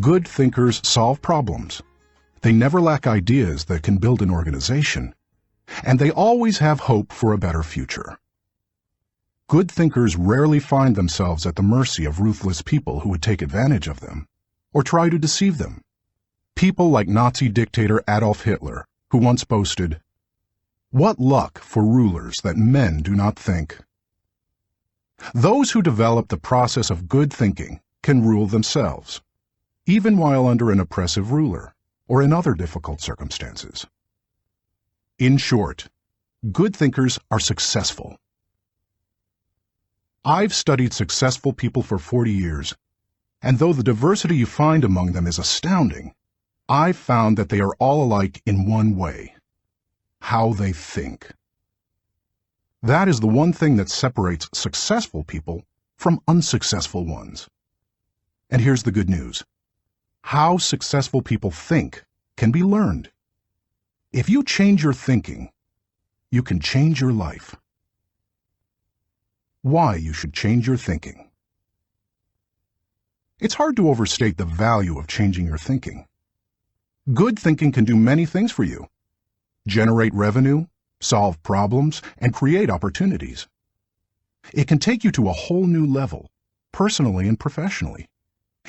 Good thinkers solve problems. They never lack ideas that can build an organization, and they always have hope for a better future. Good thinkers rarely find themselves at the mercy of ruthless people who would take advantage of them or try to deceive them. People like Nazi dictator Adolf Hitler, who once boasted, "What luck for rulers that men do not think." Those who develop the process of good thinking can rule themselves, even while under an oppressive ruler or in other difficult circumstances. In short, good thinkers are successful. I've studied successful people for 40 years, and though the diversity you find among them is astounding, I've found that they are all alike in one way: how they think. That is the one thing that separates successful people from unsuccessful ones. And here's the good news. How successful people think can be learned. If you change your thinking, you can change your life. Why you should change your thinking. It's hard to overstate the value of changing your thinking. Good thinking can do many things for you: generate revenue, solve problems, and create opportunities. It can take you to a whole new level, personally and professionally.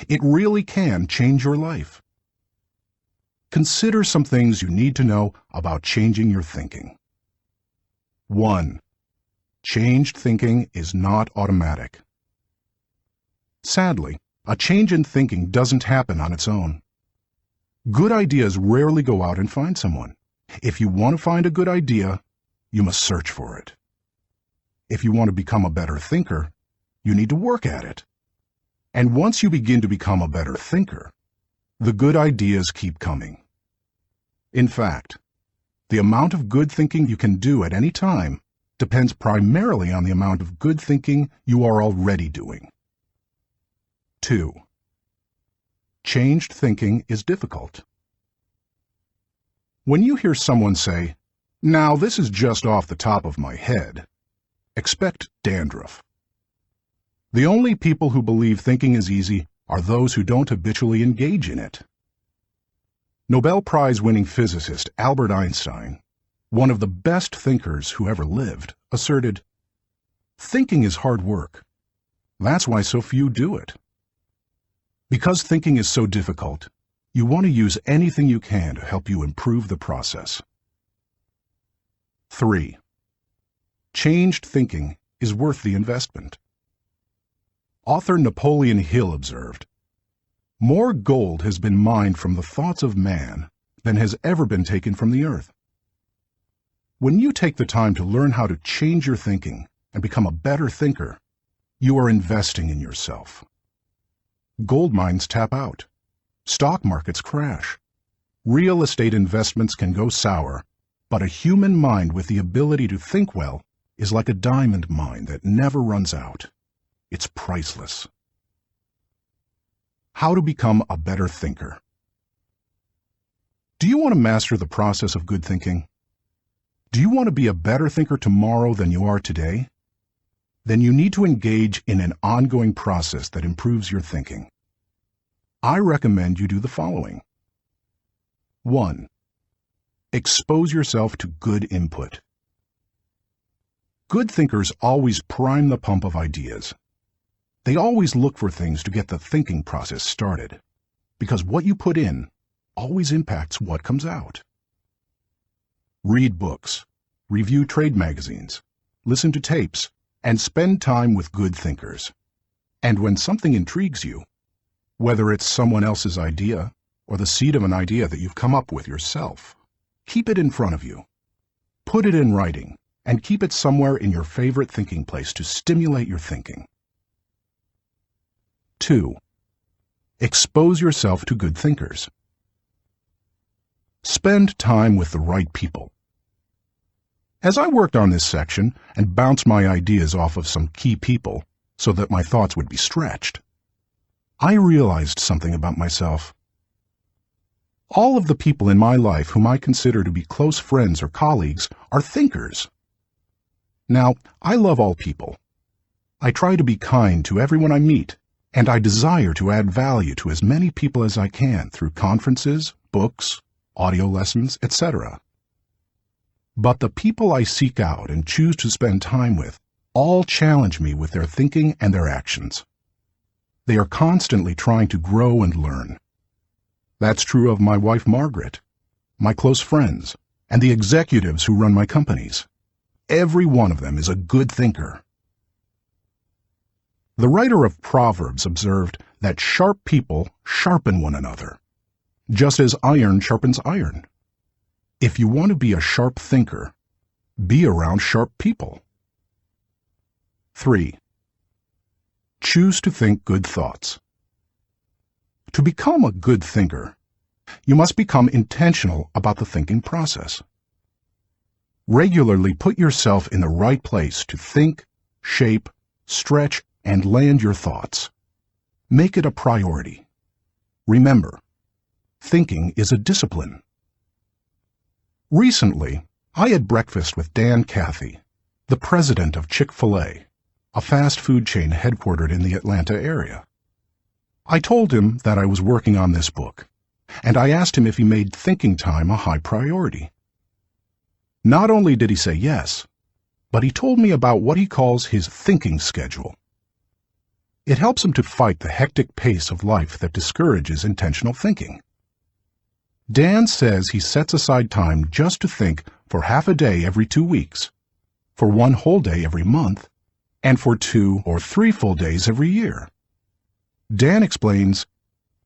It really can change your life. Consider some things you need to know about changing your thinking. 1. Changed thinking is not automatic. Sadly, a change in thinking doesn't happen on its own. Good ideas rarely go out and find someone. If you want to find a good idea, you must search for it. If you want to become a better thinker, you need to work at it. And once you begin to become a better thinker, the good ideas keep coming. In fact, the amount of good thinking you can do at any time depends primarily on the amount of good thinking you are already doing. 2. Changed thinking is difficult. When you hear someone say, "Now this is just off the top of my head," expect dandruff. The only people who believe thinking is easy are those who don't habitually engage in it. Nobel Prize-winning physicist Albert Einstein, one of the best thinkers who ever lived, asserted, "Thinking is hard work. That's why so few do it." Because thinking is so difficult, you want to use anything you can to help you improve the process. 3. Changed thinking is worth the investment. Author Napoleon Hill observed, "More gold has been mined from the thoughts of man than has ever been taken from the earth." When you take the time to learn how to change your thinking and become a better thinker, you are investing in yourself. Gold mines tap out. Stock markets crash. Real estate investments can go sour, but a human mind with the ability to think well is like a diamond mine that never runs out. It's priceless. How to become a better thinker. Do you want to master the process of good thinking? Do you want to be a better thinker tomorrow than you are today? Then you need to engage in an ongoing process that improves your thinking. I recommend you do the following. 1. Expose yourself to good input. Good thinkers always prime the pump of ideas. They always look for things to get the thinking process started, because what you put in always impacts what comes out. Read books, review trade magazines, listen to tapes, and spend time with good thinkers. And when something intrigues you, whether it's someone else's idea or the seed of an idea that you've come up with yourself, keep it in front of you. Put it in writing and keep it somewhere in your favorite thinking place to stimulate your thinking. 2. Expose yourself to good thinkers. Spend time with the right people. As I worked on this section and bounced my ideas off of some key people so that my thoughts would be stretched, I realized something about myself. All of the people in my life whom I consider to be close friends or colleagues are thinkers. Now, I love all people. I try to be kind to everyone I meet and I desire to add value to as many people as I can through conferences, books, audio lessons, etc. But the people I seek out and choose to spend time with all challenge me with their thinking and their actions. They are constantly trying to grow and learn. That's true of my wife Margaret, my close friends, and the executives who run my companies. Every one of them is a good thinker. The writer of Proverbs observed that sharp people sharpen one another, just as iron sharpens iron. If you want to be a sharp thinker, be around sharp people. 3. Choose to think good thoughts. To become a good thinker, you must become intentional about the thinking process. Regularly put yourself in the right place to think, shape, stretch, and land your thoughts. Make it a priority. Remember, thinking is a discipline. Recently, I had breakfast with Dan Cathy, the president of Chick-fil-A, a fast food chain headquartered in the Atlanta area. I told him that I was working on this book, and I asked him if he made thinking time a high priority. Not only did he say yes, but he told me about what he calls his thinking schedule. It helps him to fight the hectic pace of life that discourages intentional thinking. Dan says he sets aside time just to think for half a day every 2 weeks, for 1 whole day every month, and for 2 or 3 full days every year. Dan explains,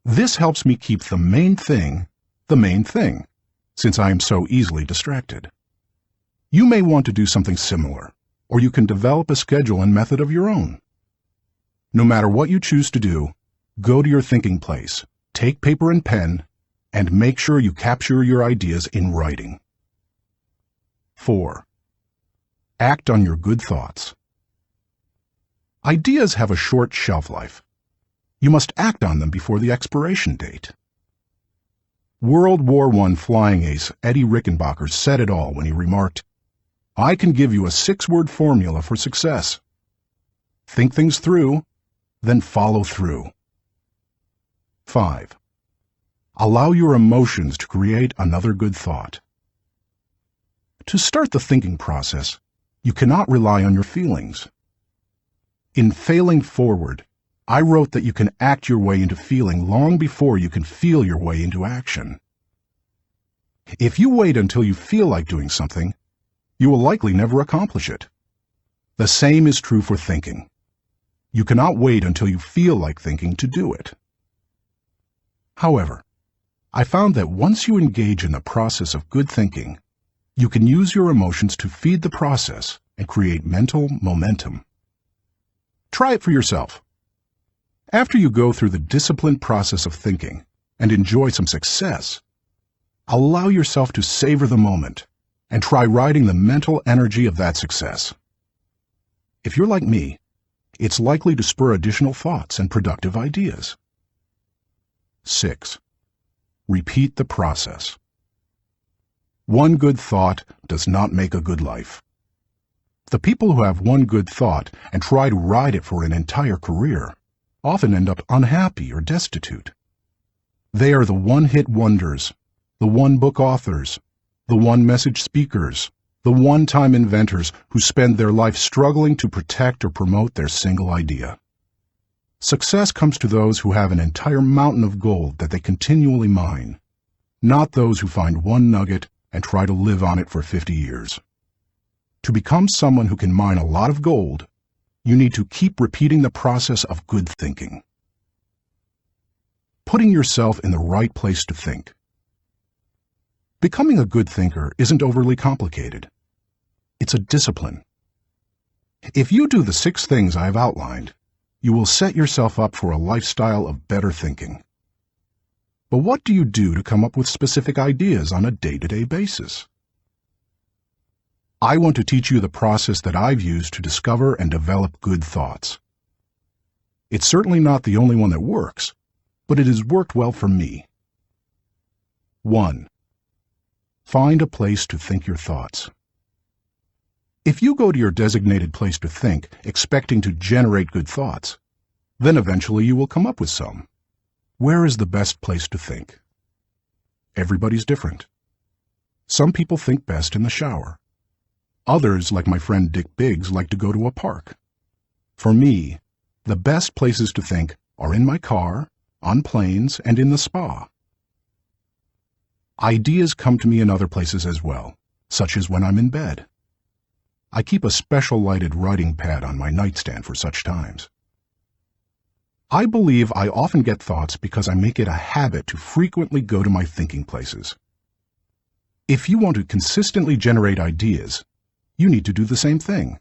"This helps me keep the main thing, since I am so easily distracted." You may want to do something similar, or you can develop a schedule and method of your own. No matter what you choose to do, go to your thinking place, take paper and pen, and make sure you capture your ideas in writing. 4. Act on your good thoughts. Ideas have a short shelf life. You must act on them before the expiration date. World War I flying ace Eddie Rickenbacker said it all when he remarked, "I can give you a 6-word formula for success. Think things through, then follow through." 5. Allow your emotions to create another good thought. To start the thinking process, you cannot rely on your feelings. In Failing Forward, I wrote that you can act your way into feeling long before you can feel your way into action. If you wait until you feel like doing something, you will likely never accomplish it. The same is true for thinking. You cannot wait until you feel like thinking to do it. However, I found that once you engage in the process of good thinking, you can use your emotions to feed the process and create mental momentum. Try it for yourself. After you go through the disciplined process of thinking and enjoy some success, allow yourself to savor the moment and try riding the mental energy of that success. If you're like me, it's likely to spur additional thoughts and productive ideas. 6. Repeat the process. One good thought does not make a good life. The people who have one good thought and try to ride it for an entire career often end up unhappy or destitute. They are the one-hit wonders, the one-book authors, the one-message speakers, the one-time inventors who spend their life struggling to protect or promote their single idea. Success comes to those who have an entire mountain of gold that they continually mine, not those who find one nugget and try to live on it for 50 years. To become someone who can mine a lot of gold, you need to keep repeating the process of good thinking. Putting yourself in the right place to think. Becoming a good thinker isn't overly complicated. It's a discipline. If you do the 6 things I have outlined, you will set yourself up for a lifestyle of better thinking. But what do you do to come up with specific ideas on a day-to-day basis? I want to teach you the process that I've used to discover and develop good thoughts. It's certainly not the only one that works, but it has worked well for me. 1. Find a place to think your thoughts. If you go to your designated place to think, expecting to generate good thoughts, Then eventually you will come up with some. Where is the best place to think? Everybody's different. Some people think best in the shower. Others, like my friend Dick Biggs, like to go to a park. For me, the best places to think are in my car, on planes, and in the spa. Ideas come to me in other places as well, such as when I'm in bed. I keep a special lighted writing pad on my nightstand for such times. I believe I often get thoughts because I make it a habit to frequently go to my thinking places. If you want to consistently generate ideas, you need to do the same thing.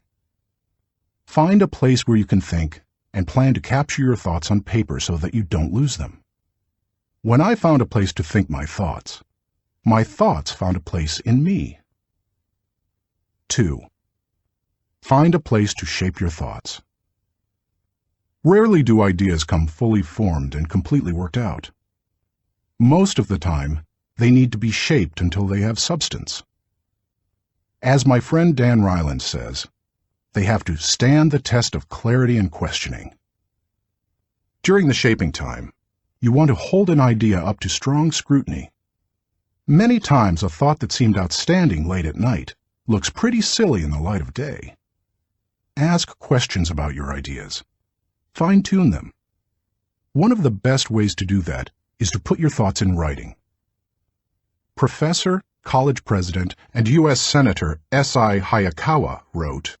Find a place where you can think and plan to capture your thoughts on paper so that you don't lose them. When I found a place to think my thoughts found a place in me. 2. Find a place to shape your thoughts. Rarely do ideas come fully formed and completely worked out. Most of the time, they need to be shaped until they have substance. As my friend Dan Ryland says, they have to stand the test of clarity and questioning. During the shaping time, you want to hold an idea up to strong scrutiny. Many times a thought that seemed outstanding late at night looks pretty silly in the light of day. Ask questions about your ideas. Fine-tune them. One of the best ways to do that is to put your thoughts in writing. Professor, college president, and U.S. Senator S.I. Hayakawa wrote,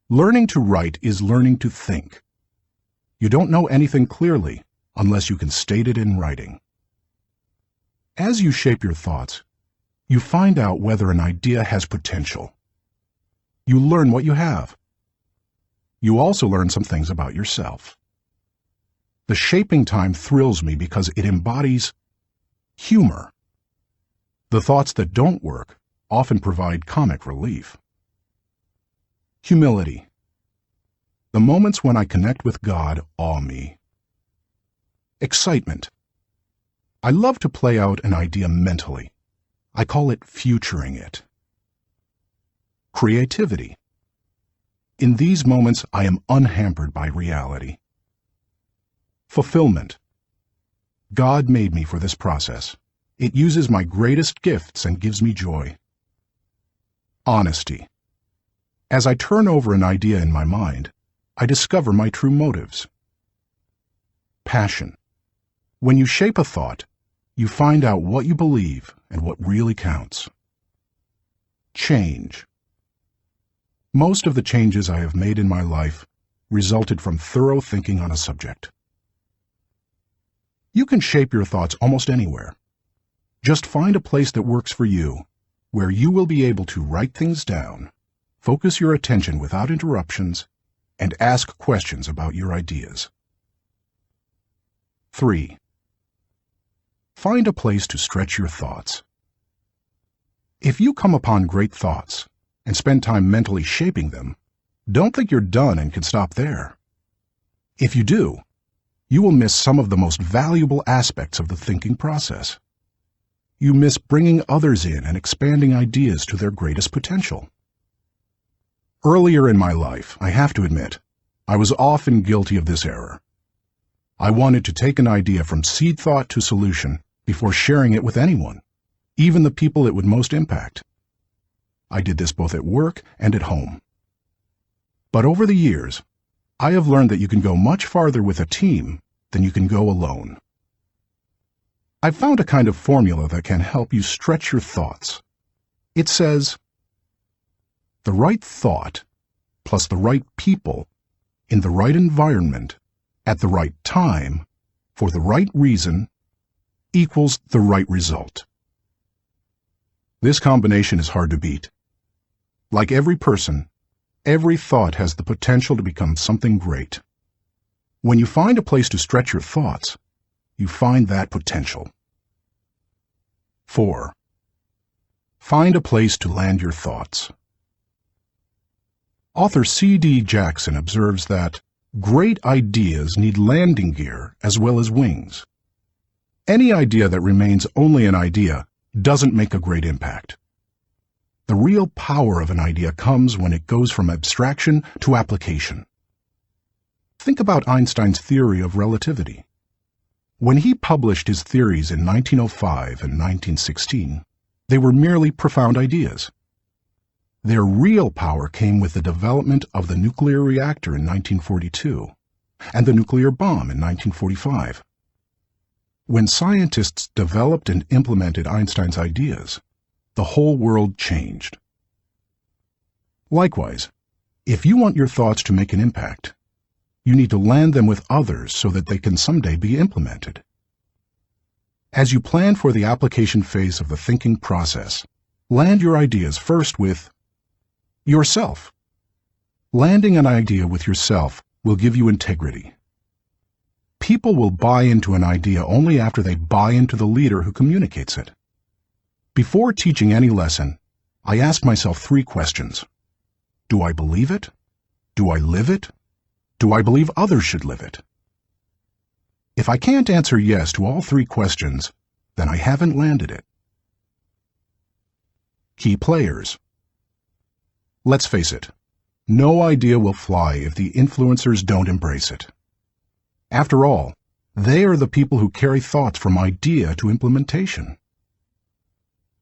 "Learning to write is learning to think. You don't know anything clearly unless you can state it in writing." As you shape your thoughts, you find out whether an idea has potential. You learn what you have. You also learn some things about yourself. The shaping time thrills me because it embodies humor. The thoughts that don't work often provide comic relief. Humility. The moments when I connect with God awe me. Excitement. I love to play out an idea mentally. I call it futuring it. Creativity. In these moments, I am unhampered by reality. Fulfillment. God made me for this process. It uses my greatest gifts and gives me joy. Honesty. As I turn over an idea in my mind, I discover my true motives. Passion. When you shape a thought, you find out what you believe and what really counts. Change. Most of the changes I have made in my life resulted from thorough thinking on a subject. You can shape your thoughts almost anywhere. Just find a place that works for you, where you will be able to write things down, focus your attention without interruptions, and ask questions about your ideas. 3. Find a place to stretch your thoughts. If you come upon great thoughts and spend time mentally shaping them, don't think you're done and can stop there. If you do, you will miss some of the most valuable aspects of the thinking process. You miss bringing others in and expanding ideas to their greatest potential. Earlier in my life, I have to admit, I was often guilty of this error. I wanted to take an idea from seed thought to solution before sharing it with anyone, even the people it would most impact. I did this both at work and at home. But over the years, I have learned that you can go much farther with a team than you can go alone. I've found a kind of formula that can help you stretch your thoughts. It says, the right thought plus the right people in the right environment at the right time for the right reason equals the right result. This combination is hard to beat. Like every person, every thought has the potential to become something great. When you find a place to stretch your thoughts, you find that potential. 4. Find a place to land your thoughts. Author C.D. Jackson observes that great ideas need landing gear as well as wings. Any idea that remains only an idea doesn't make a great impact. The real power of an idea comes when it goes from abstraction to application. Think about Einstein's theory of relativity. When he published his theories in 1905 and 1916, they were merely profound ideas. Their real power came with the development of the nuclear reactor in 1942 and the nuclear bomb in 1945. When scientists developed and implemented Einstein's ideas, the whole world changed. Likewise, if you want your thoughts to make an impact, you need to land them with others so that they can someday be implemented. As you plan for the application phase of the thinking process, land your ideas first with yourself. Landing an idea with yourself will give you integrity. People will buy into an idea only after they buy into the leader who communicates it. Before teaching any lesson, I ask myself 3 questions. Do I believe it? Do I live it? Do I believe others should live it? If I can't answer yes to all 3 questions, then I haven't landed it. Key players. Let's face it, no idea will fly if the influencers don't embrace it. After all, they are the people who carry thoughts from idea to implementation.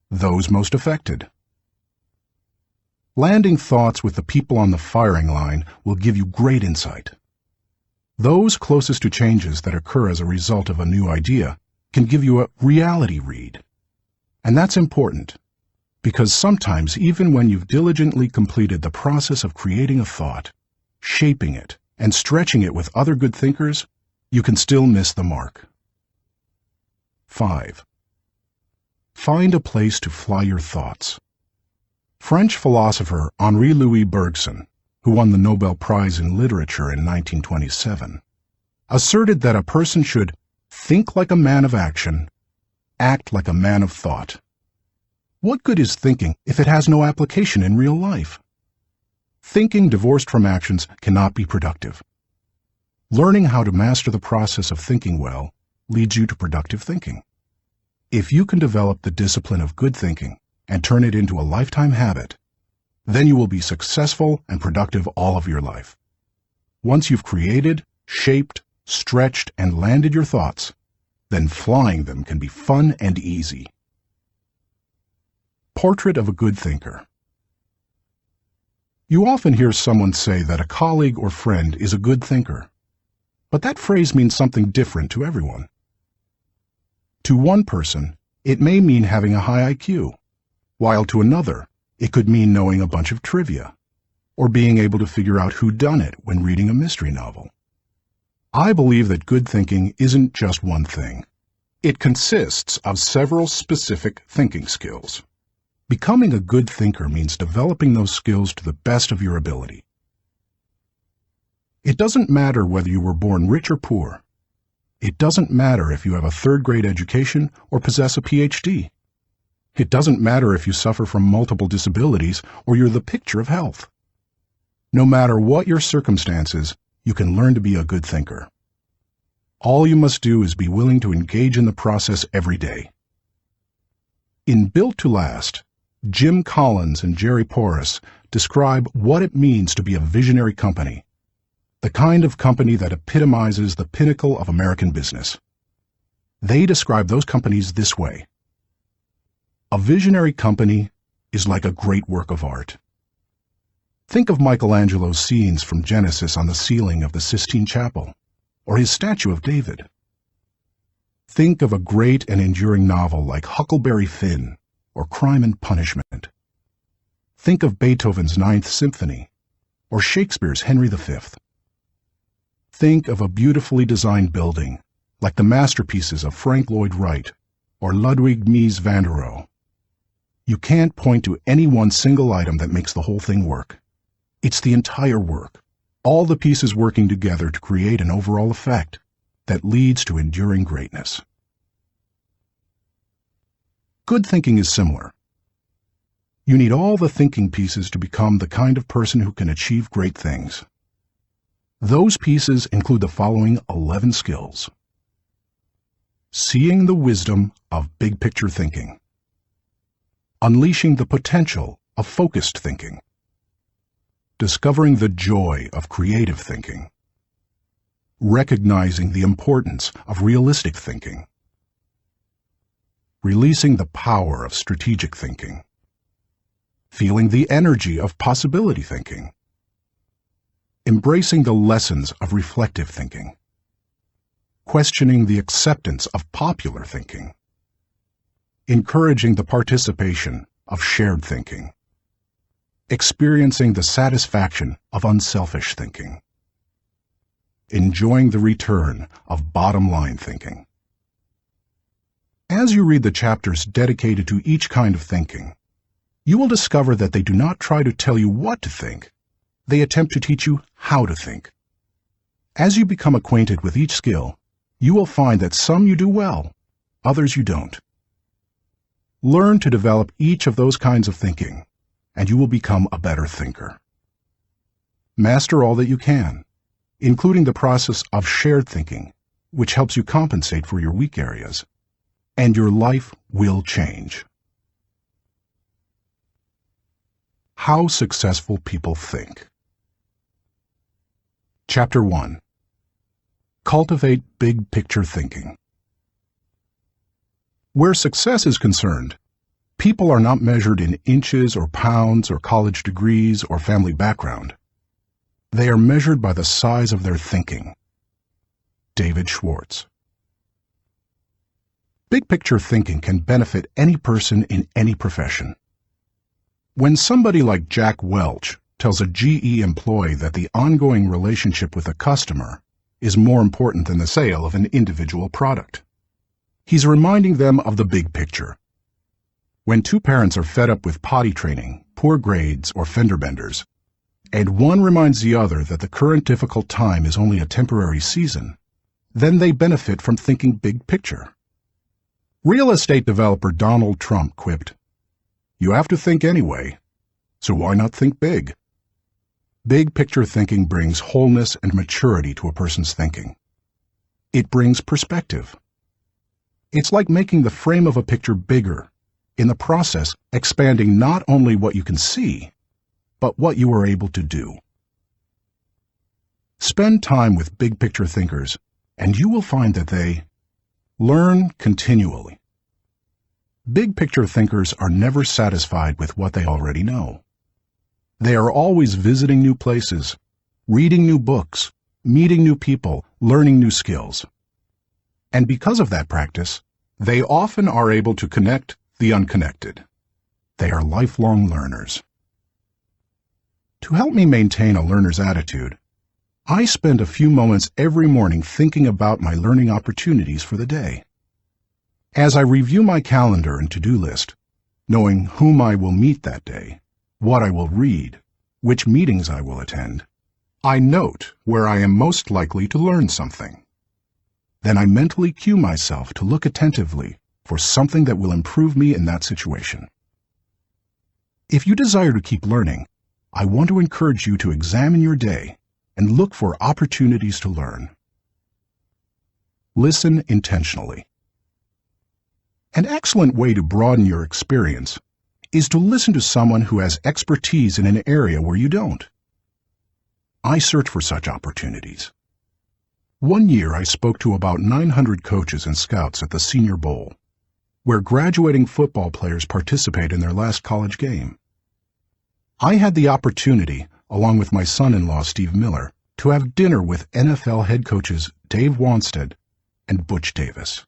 Those most affected. Landing thoughts with the people on the firing line will give you great insight. Those closest to changes that occur as a result of a new idea can give you a reality read. And that's important, because sometimes even when you've diligently completed the process of creating a thought, shaping it, and stretching it with other good thinkers, you can still miss the mark. 5. Find a place to fly your thoughts. French philosopher Henri-Louis Bergson, who won the Nobel Prize in Literature in 1927, asserted that a person should think like a man of action, act like a man of thought. What good is thinking if it has no application in real life? Thinking divorced from actions cannot be productive. Learning how to master the process of thinking well leads you to productive thinking. If you can develop the discipline of good thinking and turn it into a lifetime habit, then you will be successful and productive all of your life. Once you've created, shaped, stretched, and landed your thoughts, then flying them can be fun and easy. Portrait of a good thinker. You often hear someone say that a colleague or friend is a good thinker, but that phrase means something different to everyone. To one person, it may mean having a high IQ, while to another, it could mean knowing a bunch of trivia, or being able to figure out who done it when reading a mystery novel. I believe that good thinking isn't just one thing. It consists of several specific thinking skills. Becoming a good thinker means developing those skills to the best of your ability. It doesn't matter whether you were born rich or poor. It doesn't matter if you have a 3rd-grade education or possess a PhD. It doesn't matter if you suffer from multiple disabilities or you're the picture of health. No matter what your circumstances, you can learn to be a good thinker. All you must do is be willing to engage in the process every day. In Built to Last, Jim Collins and Jerry Porras describe what it means to be a visionary company, the kind of company that epitomizes the pinnacle of American business. They describe those companies this way. A visionary company is like a great work of art. Think of Michelangelo's scenes from Genesis on the ceiling of the Sistine Chapel, or his statue of David. Think of a great and enduring novel like Huckleberry Finn or Crime and Punishment. Think of Beethoven's Ninth Symphony or Shakespeare's Henry V. Think of a beautifully designed building like the masterpieces of Frank Lloyd Wright or Ludwig Mies van der Rohe. You can't point to any one single item that makes the whole thing work. It's the entire work, all the pieces working together to create an overall effect that leads to enduring greatness. Good thinking is similar. You need all the thinking pieces to become the kind of person who can achieve great things. Those pieces include the following 11 skills. Seeing the wisdom of big-picture thinking. Unleashing the potential of focused thinking. Discovering the joy of creative thinking. recognizing the importance of realistic thinking, releasing the power of strategic thinking, feeling the energy of possibility thinking, embracing the lessons of reflective thinking, questioning the acceptance of popular thinking, encouraging the participation of shared thinking, experiencing the satisfaction of unselfish thinking, enjoying the return of bottom-line thinking. As you read the chapters dedicated to each kind of thinking, you will discover that they do not try to tell you what to think. They attempt to teach you how to think. As you become acquainted with each skill, you will find that some you do well, others you don't. Learn to develop each of those kinds of thinking, and you will become a better thinker. Master all that you can, including the process of shared thinking, which helps you compensate for your weak areas, and your life will change. How successful people think. Chapter 1. Cultivate big picture thinking. Where success is concerned, people are not measured in inches or pounds or college degrees or family background. They are measured by the size of their thinking. David Schwartz. Big picture thinking can benefit any person in any profession. When somebody like Jack Welch tells a GE employee that the ongoing relationship with a customer is more important than the sale of an individual product, he's reminding them of the big picture. When two parents are fed up with potty training, poor grades, or fender benders, and one reminds the other that the current difficult time is only a temporary season, then they benefit from thinking big picture. Real estate developer Donald Trump quipped, "You have to think anyway, so why not think big?" Big picture thinking brings wholeness and maturity to a person's thinking. It brings perspective. It's like making the frame of a picture bigger, in the process expanding not only what you can see, but what you are able to do. Spend time with big picture thinkers, and you will find that they learn continually. Big picture thinkers are never satisfied with what they already know. They are always visiting new places, reading new books, meeting new people, learning new skills. And because of that practice, they often are able to connect the unconnected. They are lifelong learners. To help me maintain a learner's attitude, I spend a few moments every morning thinking about my learning opportunities for the day. As I review my calendar and to-do list, knowing whom I will meet that day, what I will read, which meetings I will attend, I note where I am most likely to learn something. Then I mentally cue myself to look attentively for something that will improve me in that situation. If you desire to keep learning, I want to encourage you to examine your day and look for opportunities to learn. Listen intentionally. An excellent way to broaden your experience is to listen to someone who has expertise in an area where you don't. I search for such opportunities. One year I spoke to about 900 coaches and scouts at the Senior Bowl, where graduating football players participate in their last college game. I had the opportunity, along with my son-in-law Steve Miller, to have dinner with NFL head coaches Dave Wanstead and Butch Davis.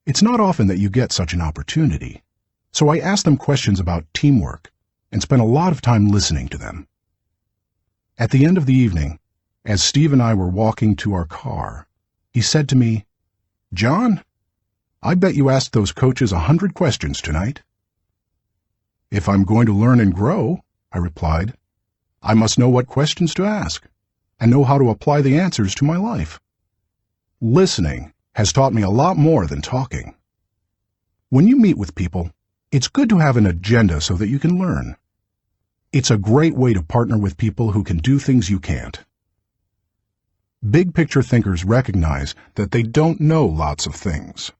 It's not often that you get such an opportunity, so I asked them questions about teamwork and spent a lot of time listening to them. At the end of the evening, as Steve and I were walking to our car, he said to me, "John, I bet you asked those coaches 100 questions tonight." "If I'm going to learn and grow," I replied, "I must know what questions to ask and know how to apply the answers to my life." Listening has taught me a lot more than talking. When you meet with people, it's good to have an agenda so that you can learn. It's a great way to partner with people who can do things you can't. Big picture thinkers recognize that they don't know lots of things.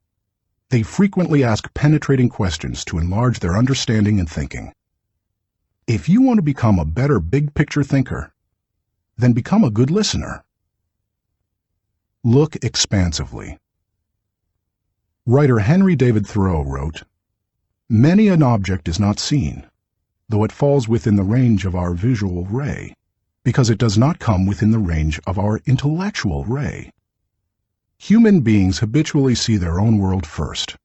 They frequently ask penetrating questions to enlarge their understanding and thinking. If you want to become a better big picture thinker, then become a good listener. Look expansively. Writer Henry David Thoreau wrote, "Many an object is not seen, though it falls within the range of our visual ray, because it does not come within the range of our intellectual ray." Human beings habitually see their own world first.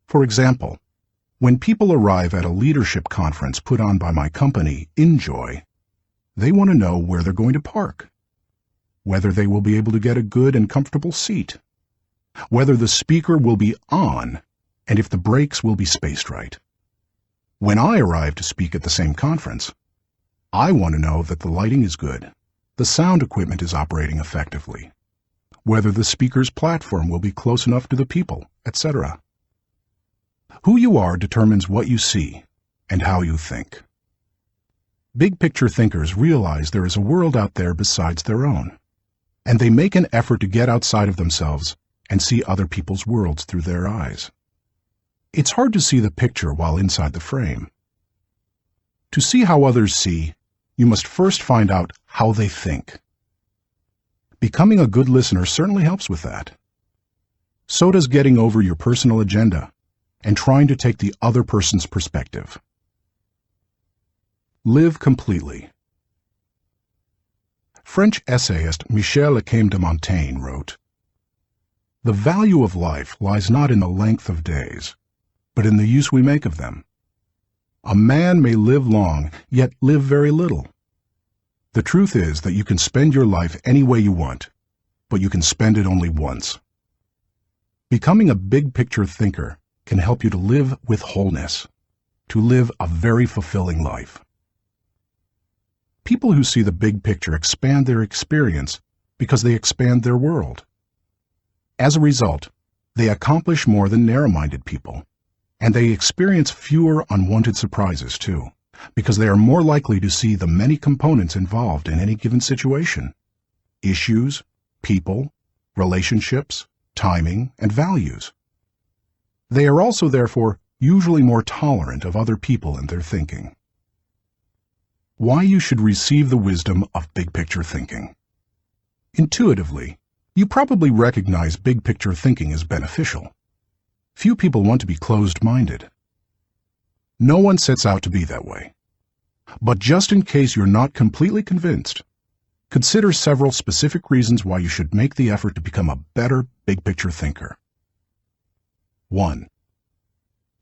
For example, when people arrive at a leadership conference put on by my company, Enjoy, they want to know where they're going to park, whether they will be able to get a good and comfortable seat, whether the speaker will be on, and if the breaks will be spaced right. When I arrive to speak at the same conference, I want to know that the lighting is good, the sound equipment is operating effectively, whether the speaker's platform will be close enough to the people, etc. Who you are determines what you see and how you think. Big picture thinkers realize there is a world out there besides their own, and they make an effort to get outside of themselves and see other people's worlds through their eyes. It's hard to see the picture while inside the frame. To see how others see, you must first find out how they think. Becoming a good listener certainly helps with that. So does getting over your personal agenda and trying to take the other person's perspective. Live completely. French essayist Michel de Montaigne wrote, "The value of life lies not in the length of days, but in the use we make of them. A man may live long, yet live very little. The truth is that you can spend your life any way you want, but you can spend it only once." Becoming a big-picture thinker can help you to live with wholeness, to live a very fulfilling life. People who see the big picture expand their experience because they expand their world. As a result, they accomplish more than narrow-minded people, and they experience fewer unwanted surprises too, because they are more likely to see the many components involved in any given situation: issues, people, relationships, timing, and values. They are also, therefore, usually more tolerant of other people and their thinking. Why you should receive the wisdom of big-picture thinking. Intuitively, you probably recognize big-picture thinking as beneficial. Few people want to be closed-minded. No one sets out to be that way. But just in case you're not completely convinced, consider several specific reasons why you should make the effort to become a better big-picture thinker. 1.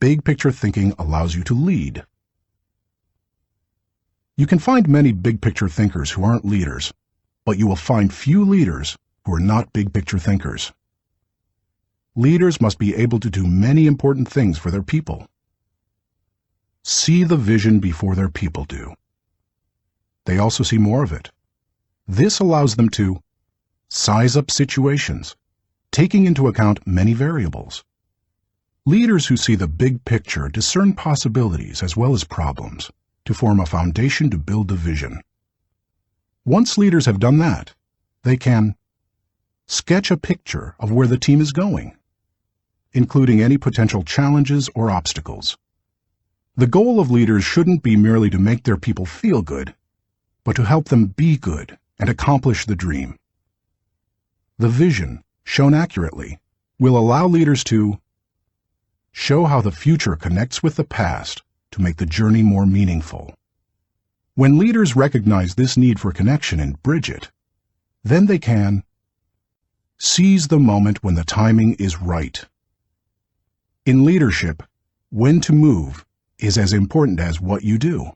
Big-picture thinking allows you to lead. You can find many big-picture thinkers who aren't leaders, but you will find few leaders who are not big-picture thinkers. Leaders must be able to do many important things for their people. See the vision before their people do. They also see more of it. This allows them to size up situations, taking into account many variables. Leaders who see the big picture discern possibilities as well as problems to form a foundation to build the vision. Once leaders have done that, they can sketch a picture of where the team is going, including any potential challenges or obstacles. The goal of leaders shouldn't be merely to make their people feel good, but to help them be good and accomplish the dream. The vision, shown accurately, will allow leaders to show how the future connects with the past to make the journey more meaningful. When leaders recognize this need for connection and bridge it, then they can seize the moment when the timing is right. In leadership, when to move is as important as what you do.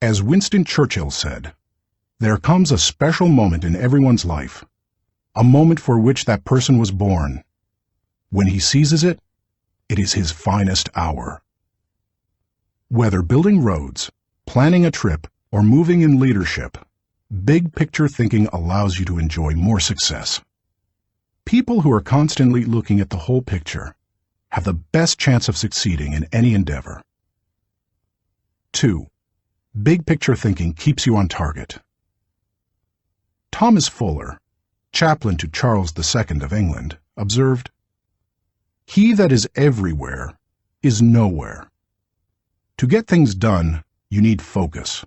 As Winston Churchill said, there comes a special moment in everyone's life, a moment for which that person was born. When he seizes it, it is his finest hour. Whether building roads, planning a trip, or moving in leadership, big picture thinking allows you to enjoy more success. People who are constantly looking at the whole picture have the best chance of succeeding in any endeavor. 2. Big picture thinking keeps you on target. Thomas Fuller, chaplain to Charles II of England, observed, "He that is everywhere is nowhere. To get things done, you need focus.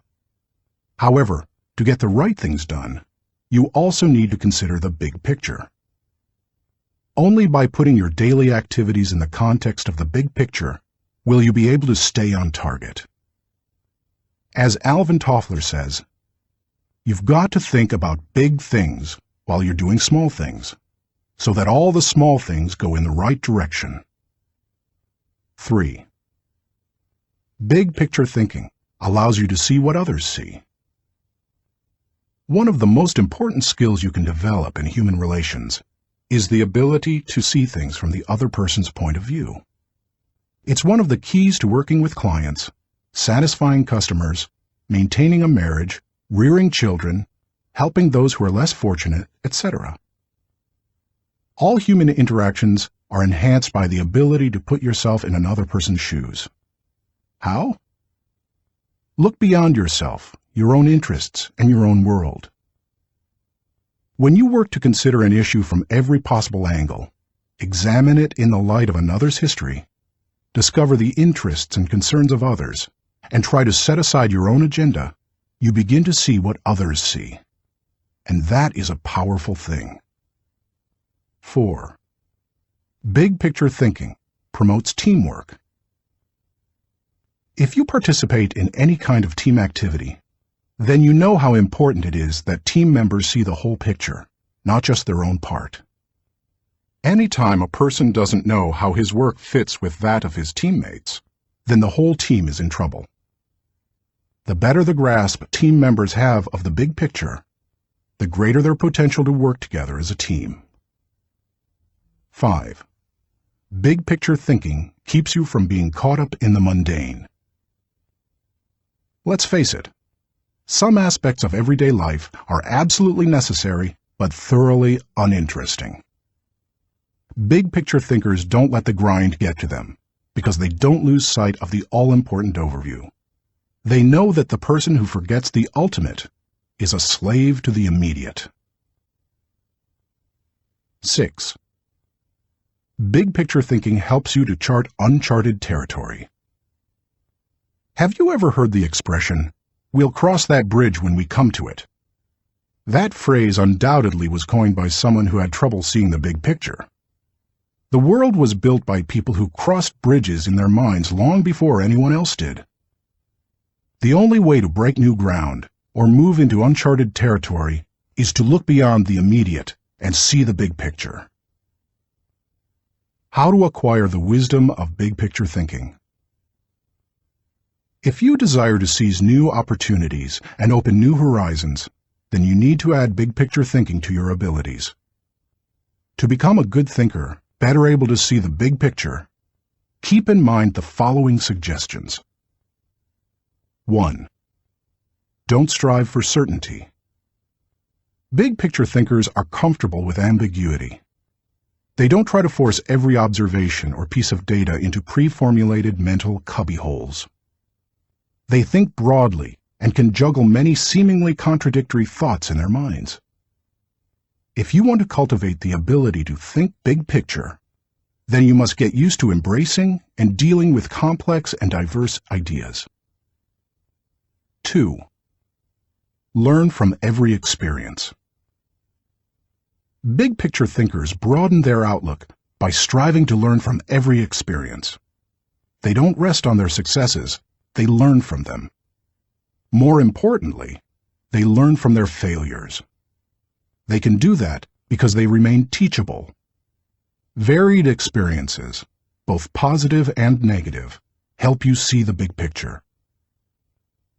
However, to get the right things done, you also need to consider the big picture. Only by putting your daily activities in the context of the big picture will you be able to stay on target. As Alvin Toffler says, you've got to think about big things while you're doing small things, so that all the small things go in the right direction. 3. Big picture thinking allows you to see what others see. One of the most important skills you can develop in human relations is the ability to see things from the other person's point of view. It's one of the keys to working with clients, satisfying customers, maintaining a marriage, rearing children, helping those who are less fortunate, etc. All human interactions are enhanced by the ability to put yourself in another person's shoes. How? Look beyond yourself, your own interests, and your own world. When you work to consider an issue from every possible angle, examine it in the light of another's history, discover the interests and concerns of others, and try to set aside your own agenda, you begin to see what others see. And that is a powerful thing. 4. Big picture thinking promotes teamwork. If you participate in any kind of team activity, then you know how important it is that team members see the whole picture, not just their own part. Anytime a person doesn't know how his work fits with that of his teammates, then the whole team is in trouble. The better the grasp team members have of the big picture, the greater their potential to work together as a team. 5. Big picture thinking keeps you from being caught up in the mundane. Let's face it, some aspects of everyday life are absolutely necessary but thoroughly uninteresting. Big picture thinkers don't let the grind get to them because they don't lose sight of the all-important overview. They know that the person who forgets the ultimate is a slave to the immediate. 6. Big picture thinking helps you to chart uncharted territory. Have you ever heard the expression, "We'll cross that bridge when we come to it"? That phrase undoubtedly was coined by someone who had trouble seeing the big picture. The world was built by people who crossed bridges in their minds long before anyone else did. The only way to break new ground or move into uncharted territory is to look beyond the immediate and see the big picture. How to acquire the wisdom of big picture thinking. If you desire to seize new opportunities and open new horizons, then you need to add big picture thinking to your abilities. To become a good thinker, better able to see the big picture, keep in mind the following suggestions. 1. Don't strive for certainty. Big picture thinkers are comfortable with ambiguity. They don't try to force every observation or piece of data into pre-formulated mental cubbyholes. They think broadly and can juggle many seemingly contradictory thoughts in their minds. If you want to cultivate the ability to think big picture, then you must get used to embracing and dealing with complex and diverse ideas. 2. Learn from every experience. Big picture thinkers broaden their outlook by striving to learn from every experience. They don't rest on their successes, they learn from them. More importantly, they learn from their failures. They can do that because they remain teachable. Varied experiences, both positive and negative, help you see the big picture.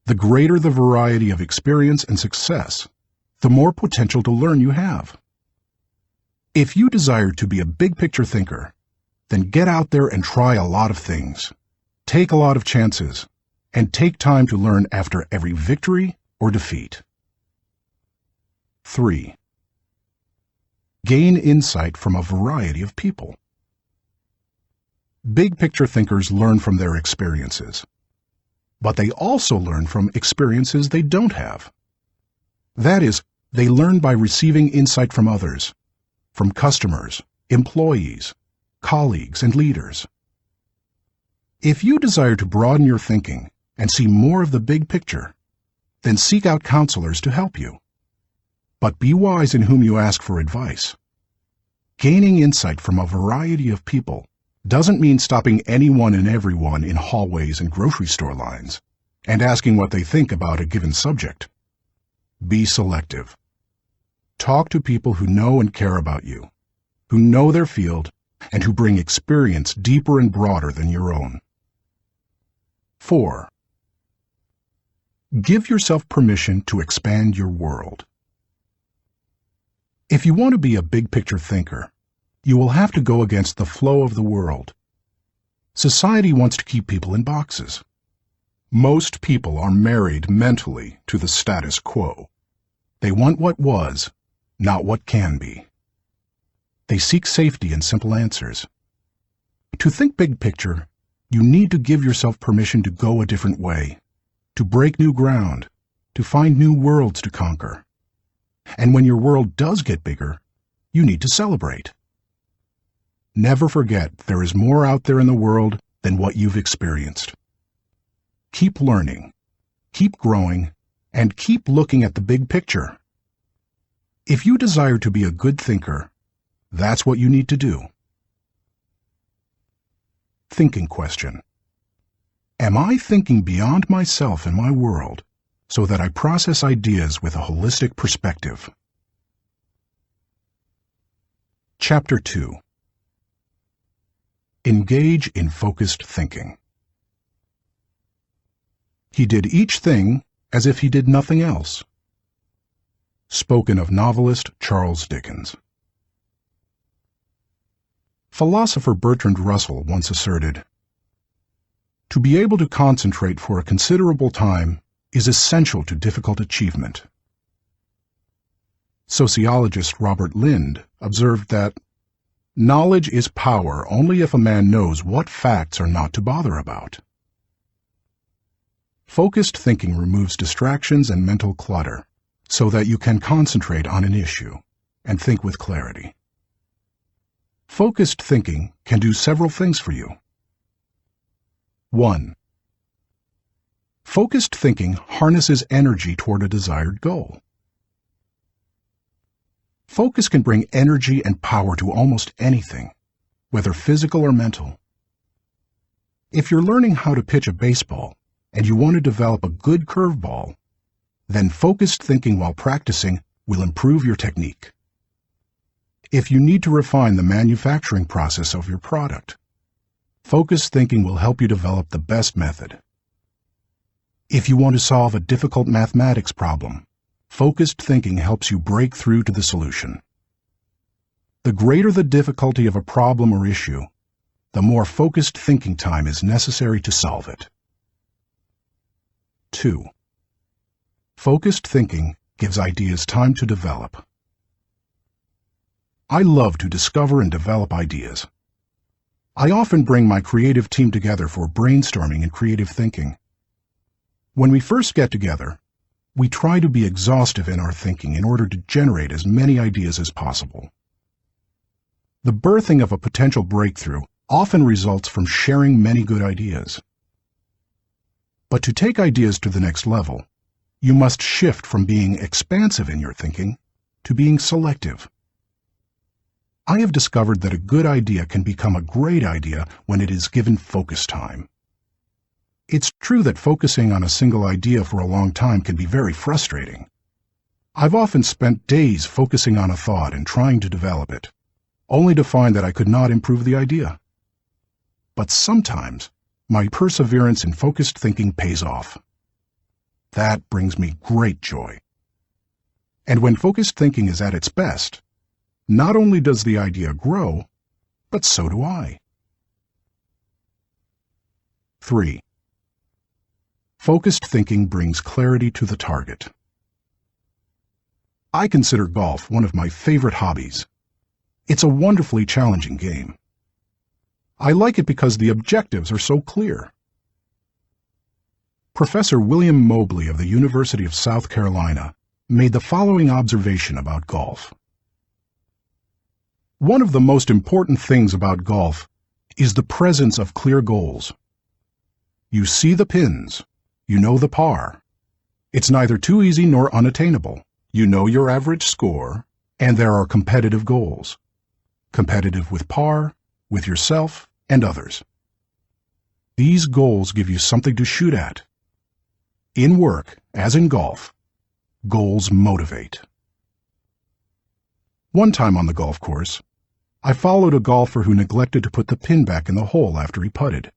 The greater the variety of experience and success, the more potential to learn you have. If you desire to be a big picture thinker, then get out there and try a lot of things. Take a lot of chances, and take time to learn after every victory or defeat. 3. Gain insight from a variety of people. Big picture thinkers learn from their experiences, but they also learn from experiences they don't have. That is, they learn by receiving insight from others, from customers, employees, colleagues, and leaders. If you desire to broaden your thinking and see more of the big picture, then seek out counselors to help you. but be wise in whom you ask for advice. Gaining insight from a variety of people doesn't mean stopping anyone and everyone in hallways and grocery store lines and asking what they think about a given subject. Be selective. Talk to people who know and care about you, who know their field, and who bring experience deeper and broader than your own. 4. Give yourself permission to expand your world. If you want to be a big-picture thinker, you will have to go against the flow of the world. Society wants to keep people in boxes. Most people are married mentally to the status quo. They want what was, not what can be. They seek safety in simple answers. To think big picture, you need to give yourself permission to go a different way, to break new ground, to find new worlds to conquer. And when your world does get bigger, you need to celebrate. Never forget there is more out there in the world than what you've experienced. Keep learning, keep growing, and keep looking at the big picture. If you desire to be a good thinker, that's what you need to do. Thinking question. Am I thinking beyond myself and my world so that I process ideas with a holistic perspective? Chapter 2. Engage in focused thinking. He did each thing as if he did nothing else. Spoken of novelist Charles Dickens. Philosopher Bertrand Russell once asserted, "To be able to concentrate for a considerable time is essential to difficult achievement." Sociologist Robert Lind observed that, "Knowledge is power only if a man knows what facts are not to bother about." Focused thinking removes distractions and mental clutter so that you can concentrate on an issue and think with clarity. Focused thinking can do several things for you. 1. Focused thinking harnesses energy toward a desired goal. Focus can bring energy and power to almost anything, whether physical or mental. If you're learning how to pitch a baseball and you want to develop a good curveball, then focused thinking while practicing will improve your technique. If you need to refine the manufacturing process of your product, focused thinking will help you develop the best method. If you want to solve a difficult mathematics problem, focused thinking helps you break through to the solution. The greater the difficulty of a problem or issue, the more focused thinking time is necessary to solve it. 2. Focused thinking gives ideas time to develop. I love to discover and develop ideas. I often bring my creative team together for brainstorming and creative thinking. When we first get together, we try to be exhaustive in our thinking in order to generate as many ideas as possible. The birthing of a potential breakthrough often results from sharing many good ideas. But to take ideas to the next level, you must shift from being expansive in your thinking to being selective. I have discovered that a good idea can become a great idea when it is given focus time. It's true that focusing on a single idea for a long time can be very frustrating. I've often spent days focusing on a thought and trying to develop it, only to find that I could not improve the idea. But sometimes, my perseverance in focused thinking pays off. That brings me great joy. And when focused thinking is at its best, not only does the idea grow, but so do I. 3. Focused thinking brings clarity to the target. I consider golf one of my favorite hobbies. It's a wonderfully challenging game. I like it because the objectives are so clear. Professor William Mobley of the University of South Carolina made the following observation about golf. One of the most important things about golf is the presence of clear goals. You see the pins, you know the par. It's neither too easy nor unattainable. You know your average score, and there are competitive goals. Competitive with par, with yourself, and others. These goals give you something to shoot at. In work, as in golf, goals motivate. One time on the golf course, I followed a golfer who neglected to put the pin back in the hole after he putted.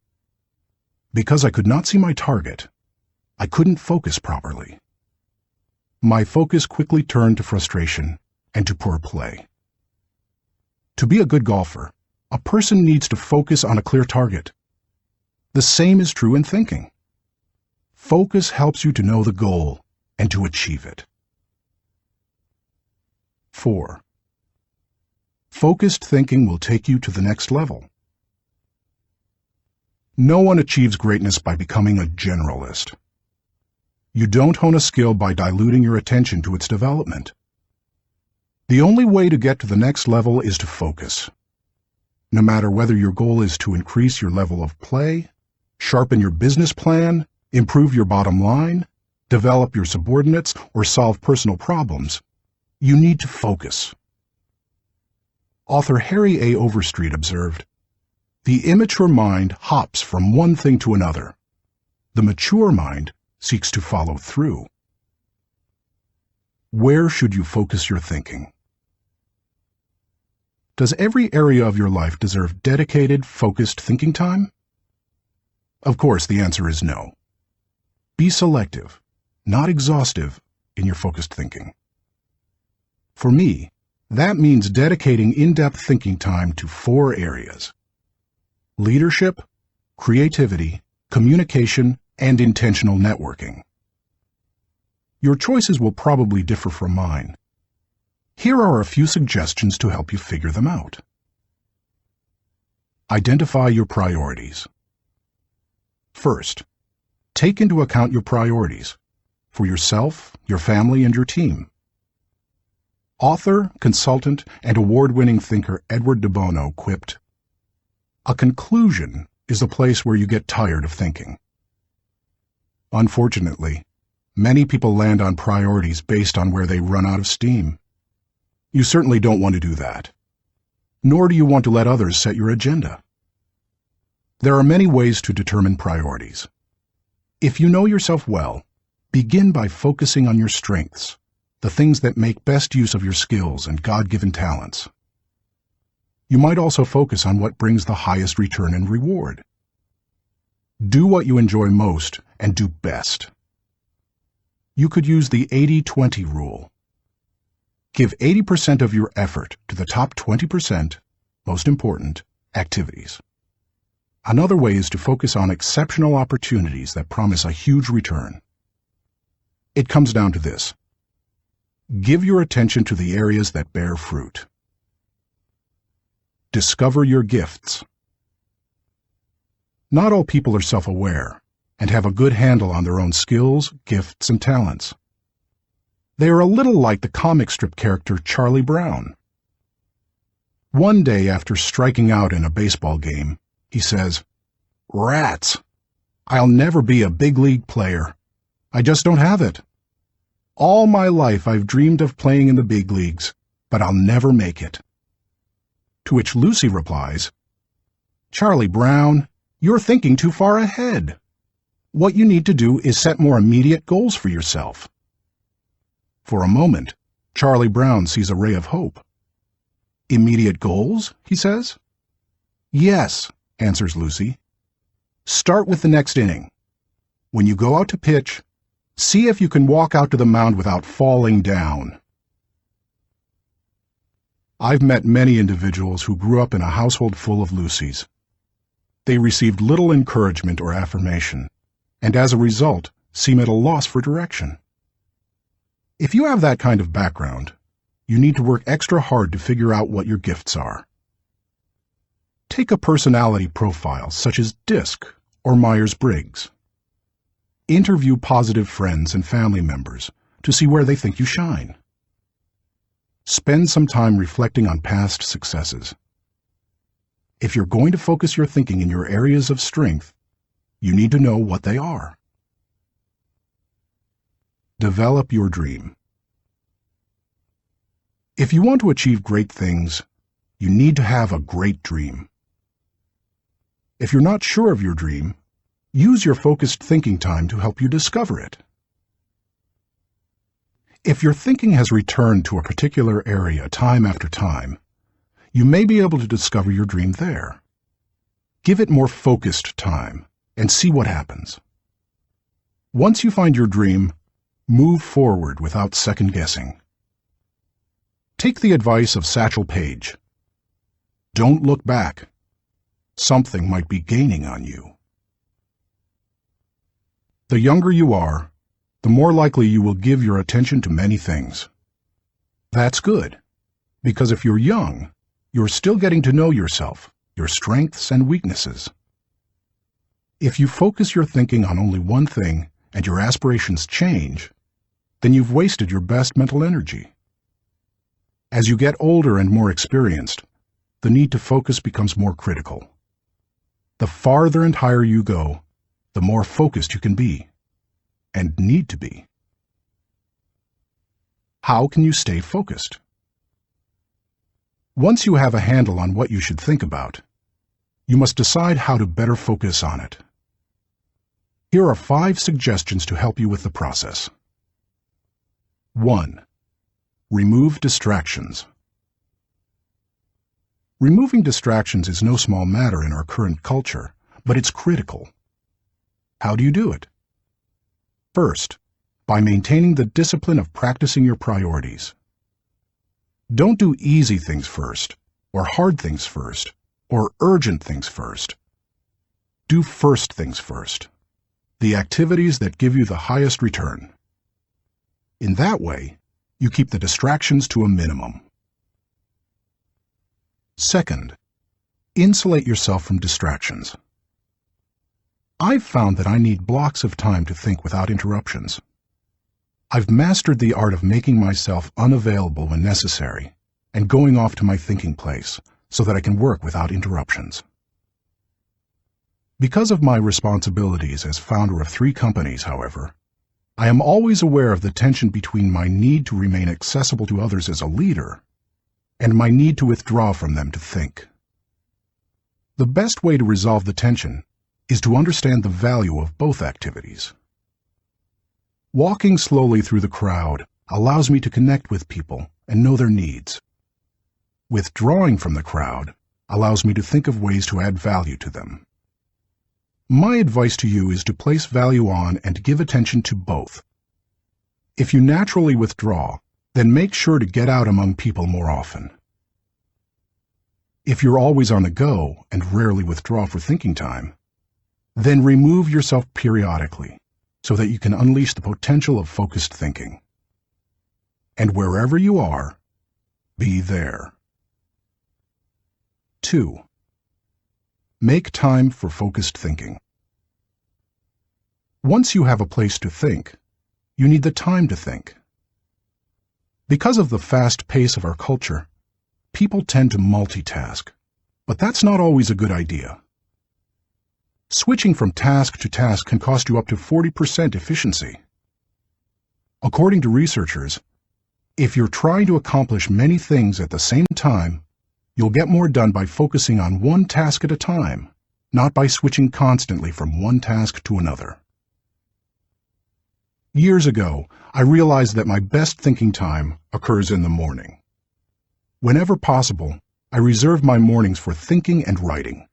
Because I could not see my target, I couldn't focus properly. My focus quickly turned to frustration and to poor play. To be a good golfer, a person needs to focus on a clear target. The same is true in thinking. Focus helps you to know the goal and to achieve it. 4. Focused thinking will take you to the next level. No one achieves greatness by becoming a generalist. You don't hone a skill by diluting your attention to its development. The only way to get to the next level is to focus. No matter whether your goal is to increase your level of play, sharpen your business plan, improve your bottom line, develop your subordinates, or solve personal problems, you need to focus. Author Harry A. Overstreet observed, "The immature mind hops from one thing to another. The mature mind seeks to follow through." Where should you focus your thinking? Does every area of your life deserve dedicated, focused thinking time? Of course, the answer is no. Be selective, not exhaustive, in your focused thinking. For me, that means dedicating in-depth thinking time to 4 areas: leadership, creativity, communication, and intentional networking. Your choices will probably differ from mine. Here are a few suggestions to help you figure them out. Identify your priorities. First, take into account your priorities for yourself, your family, and your team. Author, consultant, and award-winning thinker Edward de Bono quipped, "A conclusion is the place where you get tired of thinking." Unfortunately, many people land on priorities based on where they run out of steam. You certainly don't want to do that. Nor do you want to let others set your agenda. There are many ways to determine priorities. If you know yourself well, begin by focusing on your strengths, the things that make best use of your skills and God-given talents. You might also focus on what brings the highest return and reward. Do what you enjoy most and do best. You could use the 80-20 rule. Give 80% of your effort to the top 20%, most important, activities. Another way is to focus on exceptional opportunities that promise a huge return. It comes down to this. Give your attention to the areas that bear fruit. Discover your gifts. Not all people are self-aware and have a good handle on their own skills, gifts, and talents. They are a little like the comic strip character Charlie Brown. One day after striking out in a baseball game, he says, "Rats! I'll never be a big league player. I just don't have it. All my life I've dreamed of playing in the big leagues, but I'll never make it." To which Lucy replies, "Charlie Brown, you're thinking too far ahead. What you need to do is set more immediate goals for yourself." For a moment, Charlie Brown sees a ray of hope. "Immediate goals?" he says. "Yes," answers Lucy. "Start with the next inning. When you go out to pitch, see if you can walk out to the mound without falling down." I've met many individuals who grew up in a household full of Lucys. They received little encouragement or affirmation, and as a result, seem at a loss for direction. If you have that kind of background, you need to work extra hard to figure out what your gifts are. Take a personality profile such as DISC or Myers-Briggs. Interview positive friends and family members to see where they think you shine. Spend some time reflecting on past successes. If you're going to focus your thinking in your areas of strength, you need to know what they are. Develop your dream. If you want to achieve great things, you need to have a great dream. If you're not sure of your dream, use your focused thinking time to help you discover it. If your thinking has returned to a particular area time after time, you may be able to discover your dream there. Give it more focused time and see what happens. Once you find your dream, move forward without second-guessing. Take the advice of Satchel Paige. Don't look back. Something might be gaining on you. The younger you are, the more likely you will give your attention to many things. That's good, because if you're young, you're still getting to know yourself, your strengths and weaknesses. If you focus your thinking on only one thing and your aspirations change, then you've wasted your best mental energy. As you get older and more experienced, the need to focus becomes more critical. The farther and higher you go, the more focused you can be, and need to be. How can you stay focused? Once you have a handle on what you should think about, you must decide how to better focus on it. Here are 5 suggestions to help you with the process. 1. Remove distractions. Removing distractions is no small matter in our current culture, but it's critical. How do you do it? First, by maintaining the discipline of practicing your priorities. Don't do easy things first, or hard things first, or urgent things first. Do first things first, the activities that give you the highest return. In that way, you keep the distractions to a minimum. Second, insulate yourself from distractions. I've found that I need blocks of time to think without interruptions. I've mastered the art of making myself unavailable when necessary and going off to my thinking place so that I can work without interruptions. Because of my responsibilities as founder of 3 companies, however, I am always aware of the tension between my need to remain accessible to others as a leader and my need to withdraw from them to think. The best way to resolve the tension is to understand the value of both activities. Walking slowly through the crowd allows me to connect with people and know their needs. Withdrawing from the crowd allows me to think of ways to add value to them. My advice to you is to place value on and give attention to both. If you naturally withdraw, then make sure to get out among people more often. If you're always on the go and rarely withdraw for thinking time, then remove yourself periodically so that you can unleash the potential of focused thinking. And wherever you are, be there. 2. Make time for focused thinking. Once you have a place to think, you need the time to think. Because of the fast pace of our culture, people tend to multitask, but that's not always a good idea. Switching from task to task can cost you up to 40% efficiency. According to researchers, if you're trying to accomplish many things at the same time, you'll get more done by focusing on one task at a time, not by switching constantly from one task to another. Years ago, I realized that my best thinking time occurs in the morning. Whenever possible, I reserve my mornings for thinking and writing.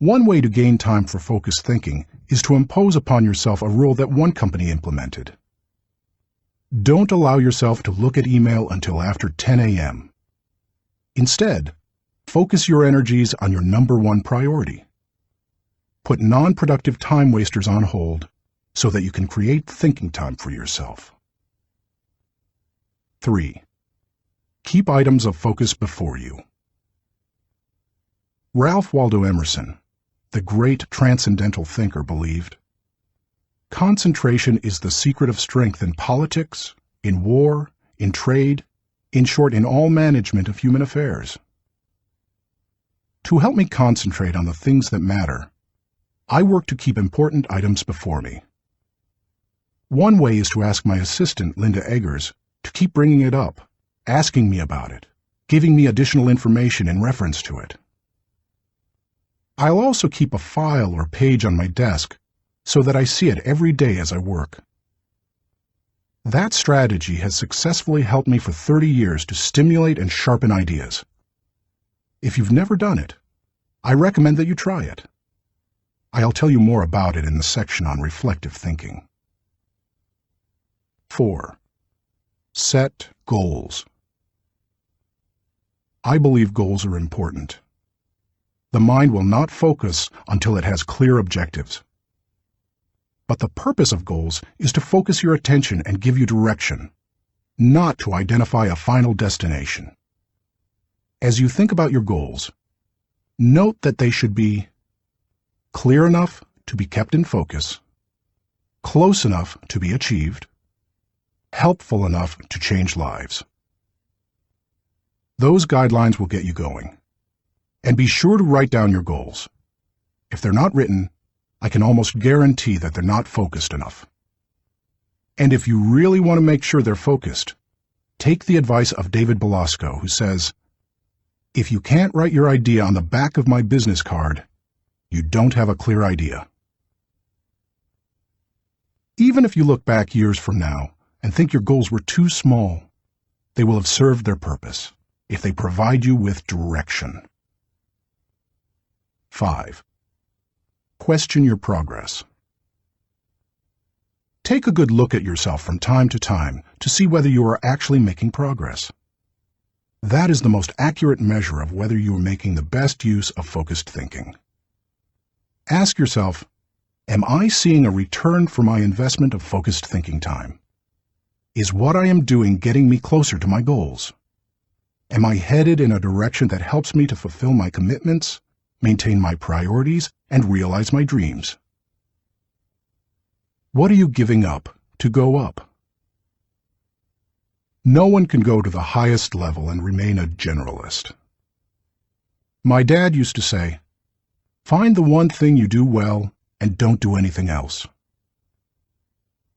One way to gain time for focused thinking is to impose upon yourself a rule that one company implemented. Don't allow yourself to look at email until after 10 a.m. Instead, focus your energies on your number 1 priority. Put non-productive time wasters on hold so that you can create thinking time for yourself. 3. Keep items of focus before you. Ralph Waldo Emerson, the great transcendental thinker, believed, concentration is the secret of strength in politics, in war, in trade, in short, in all management of human affairs. To help me concentrate on the things that matter, I work to keep important items before me. One way is to ask my assistant, Linda Eggers, to keep bringing it up, asking me about it, giving me additional information in reference to it. I'll also keep a file or page on my desk so that I see it every day as I work. That strategy has successfully helped me for 30 years to stimulate and sharpen ideas. If you've never done it, I recommend that you try it. I'll tell you more about it in the section on reflective thinking. 4. Set goals. I believe goals are important. The mind will not focus until it has clear objectives. But the purpose of goals is to focus your attention and give you direction, not to identify a final destination. As you think about your goals, note that they should be clear enough to be kept in focus, close enough to be achieved, helpful enough to change lives. Those guidelines will get you going. And be sure to write down your goals. If they're not written, I can almost guarantee that they're not focused enough. And if you really want to make sure they're focused, take the advice of David Belasco, who says, "If you can't write your idea on the back of my business card, you don't have a clear idea." Even if you look back years from now and think your goals were too small, they will have served their purpose if they provide you with direction. 5. Question your progress. Take a good look at yourself from time to time to see whether you are actually making progress. That is the most accurate measure of whether you are making the best use of focused thinking. Ask yourself, am I seeing a return for my investment of focused thinking time? Is what I am doing getting me closer to my goals? Am I headed in a direction that helps me to fulfill my commitments, maintain my priorities, and realize my dreams? What are you giving up to go up? No one can go to the highest level and remain a generalist. My dad used to say, "Find the one thing you do well and don't do anything else."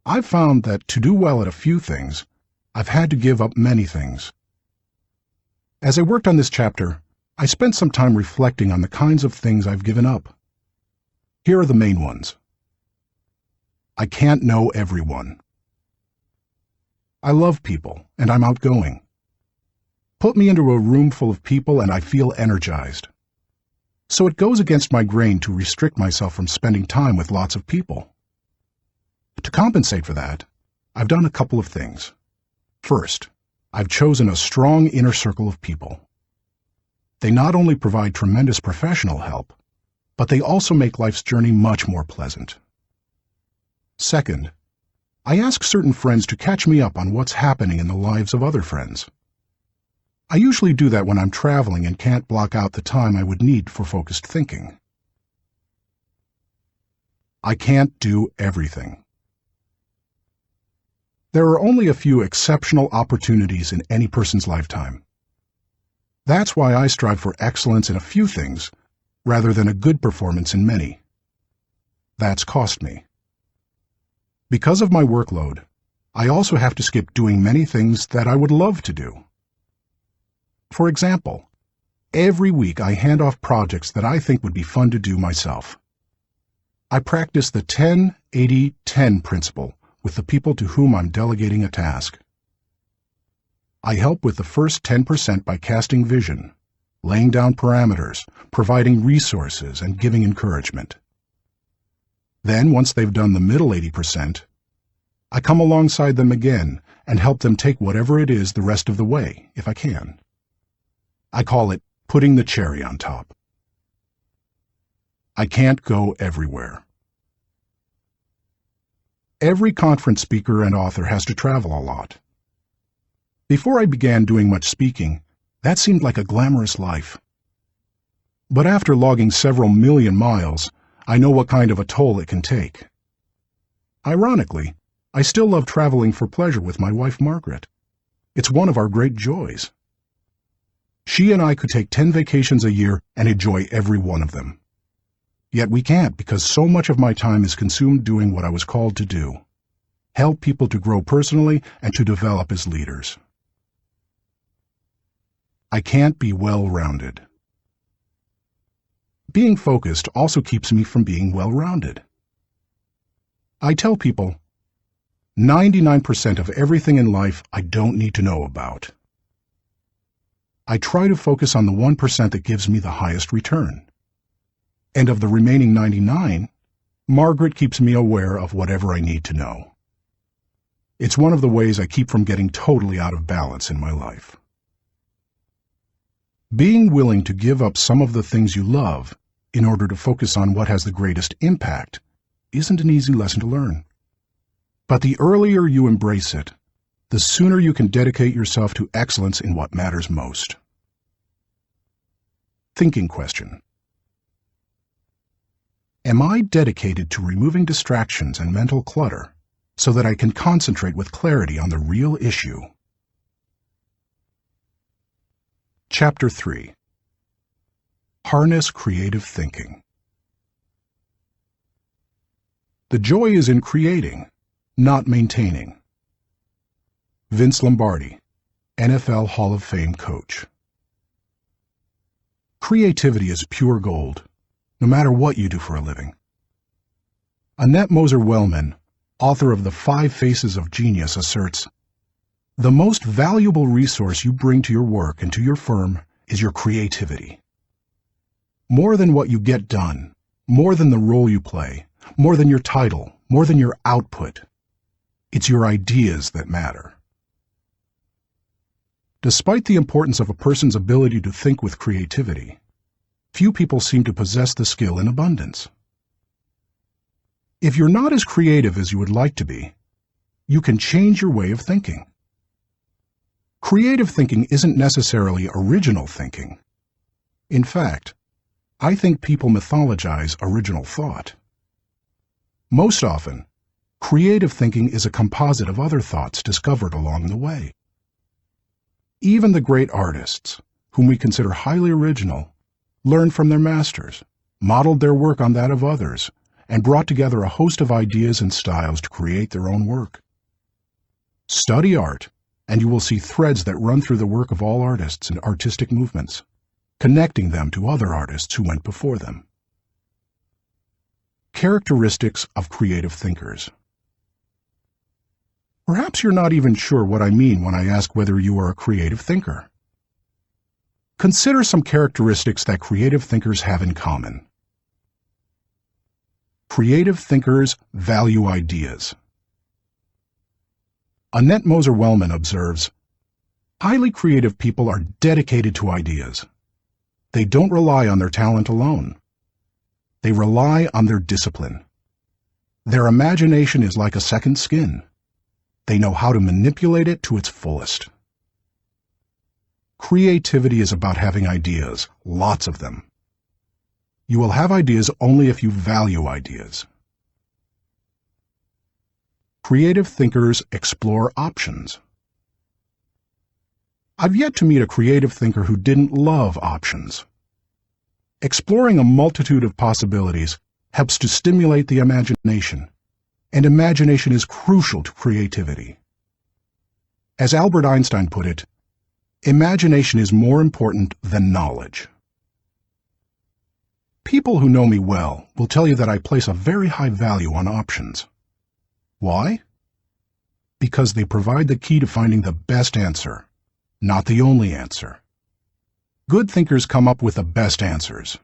I've found that to do well at a few things, I've had to give up many things. As I worked on this chapter, I spent some time reflecting on the kinds of things I've given up. Here are the main ones. I can't know everyone. I love people, and I'm outgoing. Put me into a room full of people and I feel energized. So it goes against my grain to restrict myself from spending time with lots of people. To compensate for that, I've done a couple of things. First, I've chosen a strong inner circle of people. They not only provide tremendous professional help, but they also make life's journey much more pleasant. Second, I ask certain friends to catch me up on what's happening in the lives of other friends. I usually do that when I'm traveling and can't block out the time I would need for focused thinking. I can't do everything. There are only a few exceptional opportunities in any person's lifetime. That's why I strive for excellence in a few things, rather than a good performance in many. That's cost me. Because of my workload, I also have to skip doing many things that I would love to do. For example, every week I hand off projects that I think would be fun to do myself. I practice the 10-80-10 principle with the people to whom I'm delegating a task. I help with the first 10% by casting vision, laying down parameters, providing resources, and giving encouragement. Then, once they've done the middle 80%, I come alongside them again and help them take whatever it is the rest of the way, if I can. I call it putting the cherry on top. I can't go everywhere. Every conference speaker and author has to travel a lot. Before I began doing much speaking, that seemed like a glamorous life. But after logging several million miles, I know what kind of a toll it can take. Ironically, I still love traveling for pleasure with my wife Margaret. It's one of our great joys. She and I could take 10 vacations a year and enjoy every one of them. Yet we can't because so much of my time is consumed doing what I was called to do: help people to grow personally and to develop as leaders. I can't be well-rounded. Being focused also keeps me from being well-rounded. I tell people, 99% of everything in life I don't need to know about. I try to focus on the 1% that gives me the highest return. And of the remaining 99, Margaret keeps me aware of whatever I need to know. It's one of the ways I keep from getting totally out of balance in my life. Being willing to give up some of the things you love in order to focus on what has the greatest impact isn't an easy lesson to learn. But the earlier you embrace it, the sooner you can dedicate yourself to excellence in what matters most. Thinking question. Am I dedicated to removing distractions and mental clutter so that I can concentrate with clarity on the real issue? Chapter 3. Harness Creative Thinking. The joy is in creating, not maintaining. Vince Lombardi, NFL Hall of Fame coach. Creativity is pure gold, no matter what you do for a living. Annette Moser-Wellman, author of The 5 Faces of Genius, asserts, "The most valuable resource you bring to your work and to your firm is your creativity. More than what you get done, more than the role you play, more than your title, more than your output, it's your ideas that matter." Despite the importance of a person's ability to think with creativity, few people seem to possess the skill in abundance. If you're not as creative as you would like to be, you can change your way of thinking. Creative thinking isn't necessarily original thinking. In fact, I think people mythologize original thought. Most often, creative thinking is a composite of other thoughts discovered along the way. Even the great artists, whom we consider highly original, learned from their masters, modeled their work on that of others, and brought together a host of ideas and styles to create their own work. Study art, and you will see threads that run through the work of all artists and artistic movements, connecting them to other artists who went before them. Characteristics of creative thinkers. Perhaps you're not even sure what I mean when I ask whether you are a creative thinker. Consider some characteristics that creative thinkers have in common. Creative thinkers value ideas. Annette Moser-Wellman observes, "Highly creative people are dedicated to ideas. They don't rely on their talent alone. They rely on their discipline. Their imagination is like a second skin. They know how to manipulate it to its fullest." Creativity is about having ideas, lots of them. You will have ideas only if you value ideas. Creative thinkers explore options. I've yet to meet a creative thinker who didn't love options. Exploring a multitude of possibilities helps to stimulate the imagination, and imagination is crucial to creativity. As Albert Einstein put it, imagination is more important than knowledge. People who know me well will tell you that I place a very high value on options. Why? Because they provide the key to finding the best answer, not the only answer. Good thinkers come up with the best answers.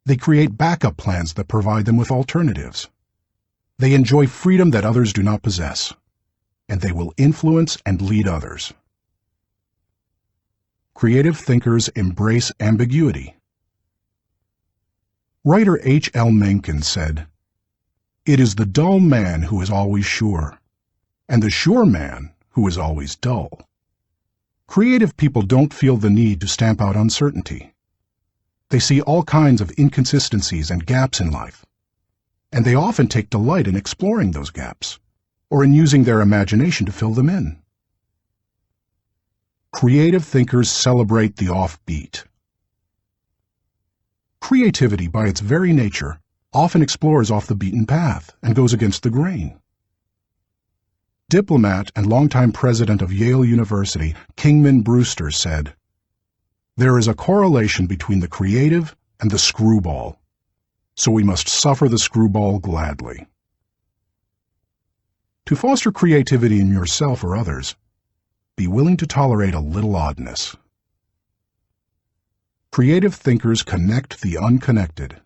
They create backup plans that provide them with alternatives. They enjoy freedom that others do not possess, and they will influence and lead others. Creative thinkers embrace ambiguity. Writer H.L. Mencken said, "It is the dull man who is always sure, and the sure man who is always dull." Creative people don't feel the need to stamp out uncertainty. They see all kinds of inconsistencies and gaps in life, and they often take delight in exploring those gaps, or in using their imagination to fill them in. Creative thinkers celebrate the offbeat. Creativity, by its very nature, often explores off the beaten path and goes against the grain. Diplomat and longtime president of Yale University, Kingman Brewster, said, There is a correlation between the creative and the screwball, so we must suffer the screwball gladly. To foster creativity in yourself or others, be willing to tolerate a little oddness. Creative thinkers connect the unconnected.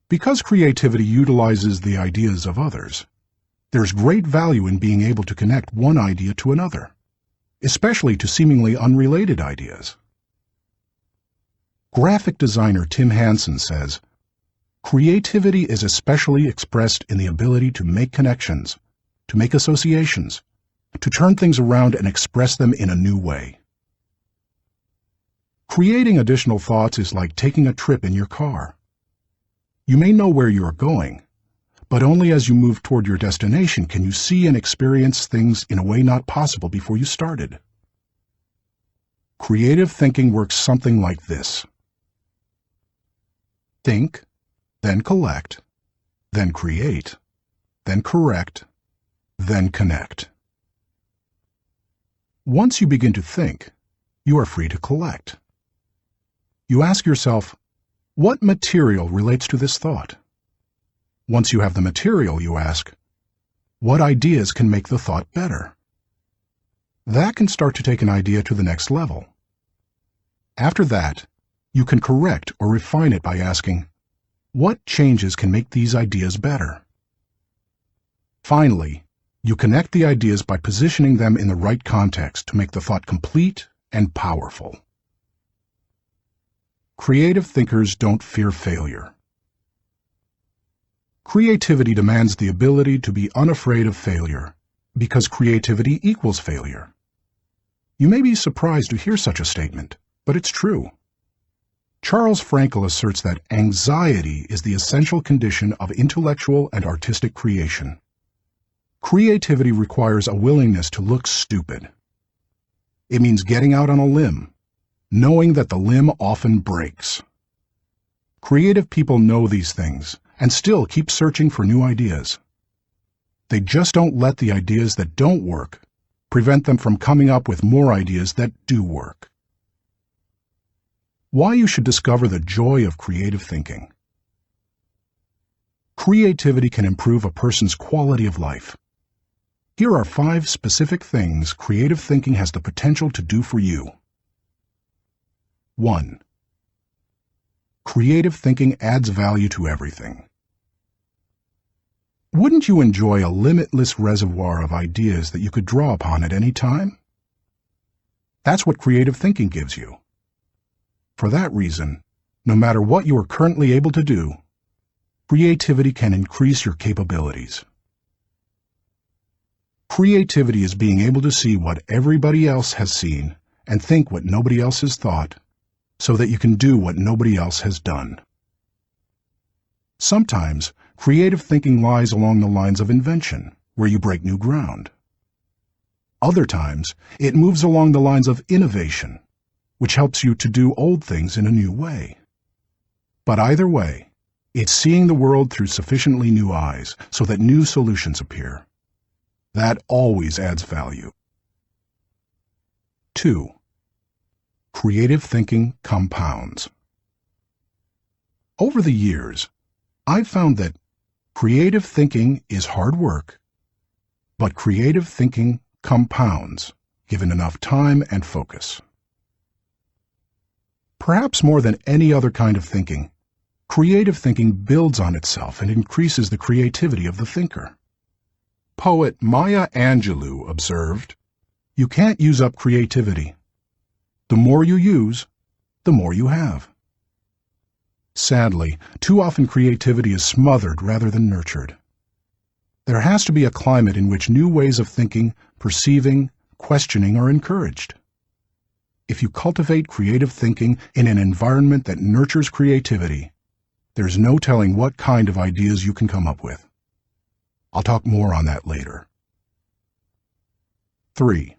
Because creativity utilizes the ideas of others, there's great value in being able to connect one idea to another, especially to seemingly unrelated ideas. Graphic designer Tim Hansen says, "Creativity is especially expressed in the ability to make connections, to make associations, to turn things around and express them in a new way." Creating additional thoughts is like taking a trip in your car. You may know where you are going, but only as you move toward your destination can you see and experience things in a way not possible before you started. Creative thinking works something like this. Think, then collect, then create, then correct, then connect. Once you begin to think, you are free to collect. You ask yourself, what material relates to this thought? Once you have the material, you ask, what ideas can make the thought better? That can start to take an idea to the next level. After that, you can correct or refine it by asking, what changes can make these ideas better? Finally, you connect the ideas by positioning them in the right context to make the thought complete and powerful. Creative thinkers don't fear failure. Creativity demands the ability to be unafraid of failure, because creativity equals failure. You may be surprised to hear such a statement, but it's true. Charles Frankel asserts that anxiety is the essential condition of intellectual and artistic creation. Creativity requires a willingness to look stupid. It means getting out on a limb, knowing that the limb often breaks. Creative people know these things and still keep searching for new ideas. They just don't let the ideas that don't work prevent them from coming up with more ideas that do work. Why you should discover the joy of creative thinking. Creativity can improve a person's quality of life. Here are 5 specific things creative thinking has the potential to do for you. 1. Creative thinking adds value to everything. Wouldn't you enjoy a limitless reservoir of ideas that you could draw upon at any time? That's what creative thinking gives you. For that reason, no matter what you are currently able to do, creativity can increase your capabilities. Creativity is being able to see what everybody else has seen and think what nobody else has thought, so that you can do what nobody else has done. Sometimes, creative thinking lies along the lines of invention, where you break new ground. Other times, it moves along the lines of innovation, which helps you to do old things in a new way. But either way, it's seeing the world through sufficiently new eyes so that new solutions appear. That always adds value. 2. Creative thinking compounds. Over the years, I've found that creative thinking is hard work, but creative thinking compounds, given enough time and focus. Perhaps more than any other kind of thinking, creative thinking builds on itself and increases the creativity of the thinker. Poet Maya Angelou observed, "You can't use up creativity. The more you use, the more you have." Sadly, too often creativity is smothered rather than nurtured. There has to be a climate in which new ways of thinking, perceiving, questioning are encouraged. If you cultivate creative thinking in an environment that nurtures creativity, there's no telling what kind of ideas you can come up with. I'll talk more on that later. 3.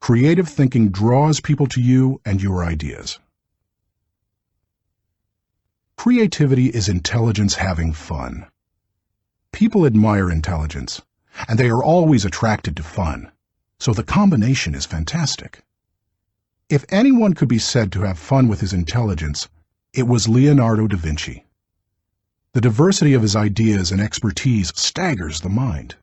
Creative thinking draws people to you and your ideas. Creativity is intelligence having fun. People admire intelligence, and they are always attracted to fun, so the combination is fantastic. If anyone could be said to have fun with his intelligence, it was Leonardo da Vinci. The diversity of his ideas and expertise staggers the mind.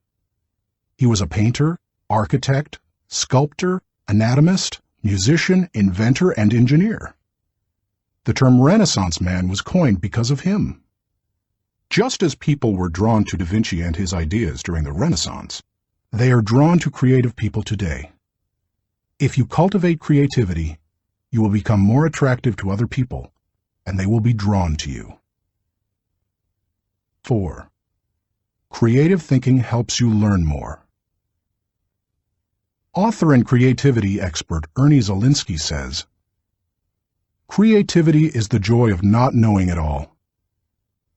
He was a painter, architect, sculptor, anatomist, musician, inventor, and engineer. The term Renaissance man was coined because of him. Just as people were drawn to Da Vinci and his ideas during the Renaissance, they are drawn to creative people today. If you cultivate creativity, you will become more attractive to other people, and they will be drawn to you. 4. Creative thinking helps you learn more. Author and creativity expert Ernie Zielinski says, "Creativity is the joy of not knowing it all.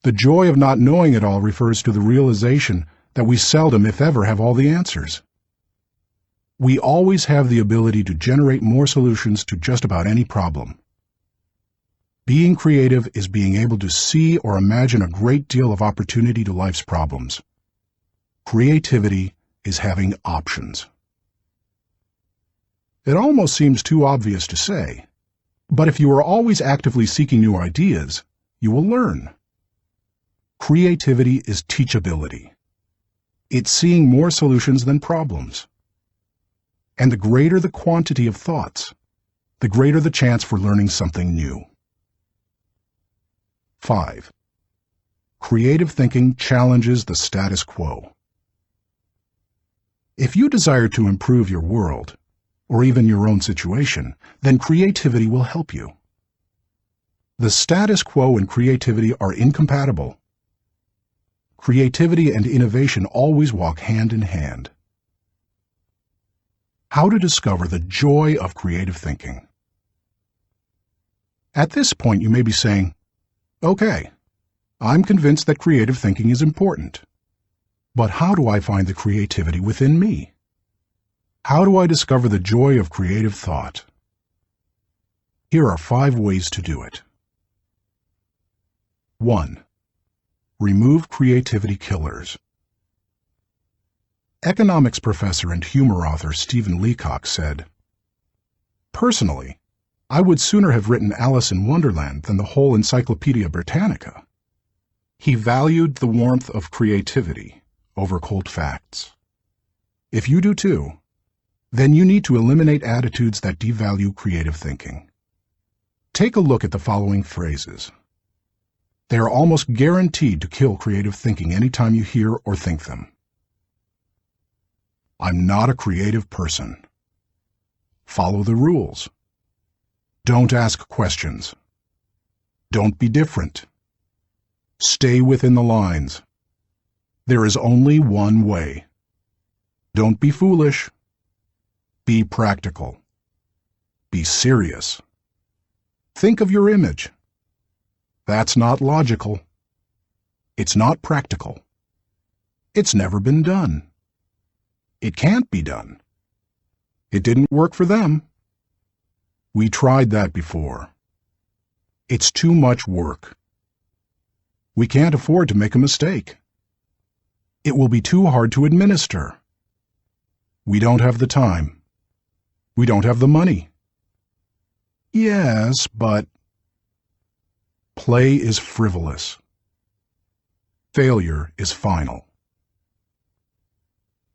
The joy of not knowing it all refers to the realization that we seldom, if ever, have all the answers. We always have the ability to generate more solutions to just about any problem. Being creative is being able to see or imagine a great deal of opportunity to life's problems. Creativity is having options." It almost seems too obvious to say, but if you are always actively seeking new ideas, you will learn. Creativity is teachability. It's seeing more solutions than problems. And the greater the quantity of thoughts, the greater the chance for learning something new. 5. Creative thinking challenges the status quo. If you desire to improve your world, or even your own situation, then creativity will help you. The status quo and creativity are incompatible. Creativity and innovation always walk hand in hand. How to discover the joy of creative thinking. At this point, you may be saying, "Okay, I'm convinced that creative thinking is important. But how do I find the creativity within me? How do I discover the joy of creative thought?" Here are 5 ways to do it. 1. Remove creativity killers. Economics professor and humor author Stephen Leacock said, "Personally, I would sooner have written Alice in Wonderland than the whole Encyclopedia Britannica." He valued the warmth of creativity over cold facts. If you do too, then you need to eliminate attitudes that devalue creative thinking. Take a look at the following phrases. They are almost guaranteed to kill creative thinking anytime you hear or think them. "I'm not a creative person." "Follow the rules." "Don't ask questions." "Don't be different." "Stay within the lines." "There is only one way." "Don't be foolish." "Be practical." "Be serious." "Think of your image." "That's not logical." "It's not practical." "It's never been done." "It can't be done." "It didn't work for them." "We tried that before." "It's too much work." "We can't afford to make a mistake." "It will be too hard to administer." "We don't have the time." "We don't have the money." "Yes, but..." Play is frivolous. Failure is final.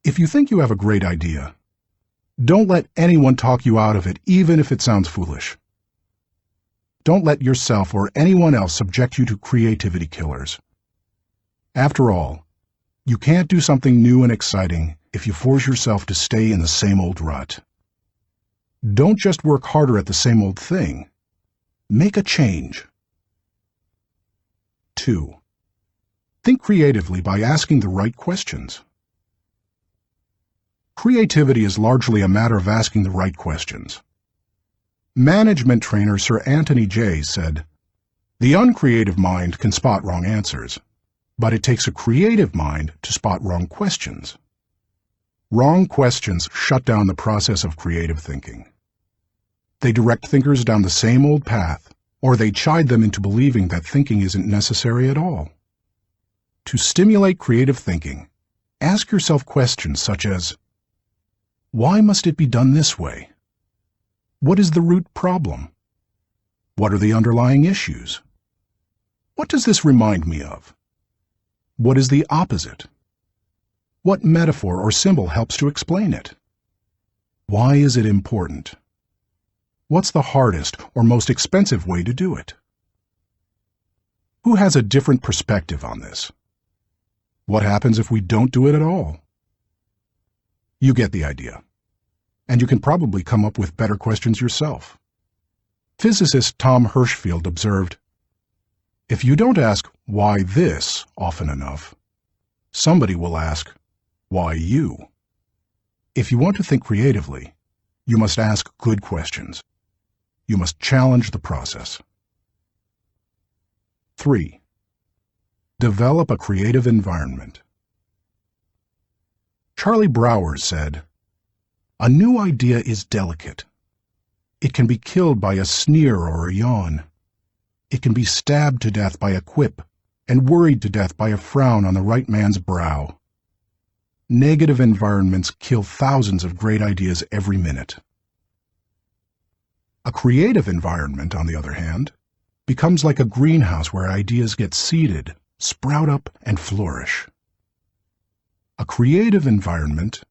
If you think you have a great idea, don't let anyone talk you out of it, even if it sounds foolish. Don't let yourself or anyone else subject you to creativity killers. After all, you can't do something new and exciting if you force yourself to stay in the same old rut. Don't just work harder at the same old thing. Make a change. 2. Think creatively by asking the right questions. Creativity is largely a matter of asking the right questions. Management trainer Sir Anthony Jay said, "The uncreative mind can spot wrong answers, but it takes a creative mind to spot wrong questions." Wrong questions shut down the process of creative thinking. They direct thinkers down the same old path, or they chide them into believing that thinking isn't necessary at all. To stimulate creative thinking, ask yourself questions such as, "Why must it be done this way?" What is the root problem? What are the underlying issues? What does this remind me of? What is the opposite? What metaphor or symbol helps to explain it? Why is it important? What's the hardest or most expensive way to do it? Who has a different perspective on this? What happens if we don't do it at all? You get the idea. And you can probably come up with better questions yourself. Physicist Tom Hirschfeld observed, "If you don't ask, why this, often enough, somebody will ask, why you?" If you want to think creatively, you must ask good questions. You must challenge the process. 3. Develop a creative environment. Charlie Browers said, "A new idea is delicate. It can be killed by a sneer or a yawn. It can be stabbed to death by a quip and worried to death by a frown on the right man's brow. Negative environments kill thousands of great ideas every minute." A creative environment, on the other hand, becomes like a greenhouse where ideas get seeded, sprout up, and flourish. A creative environment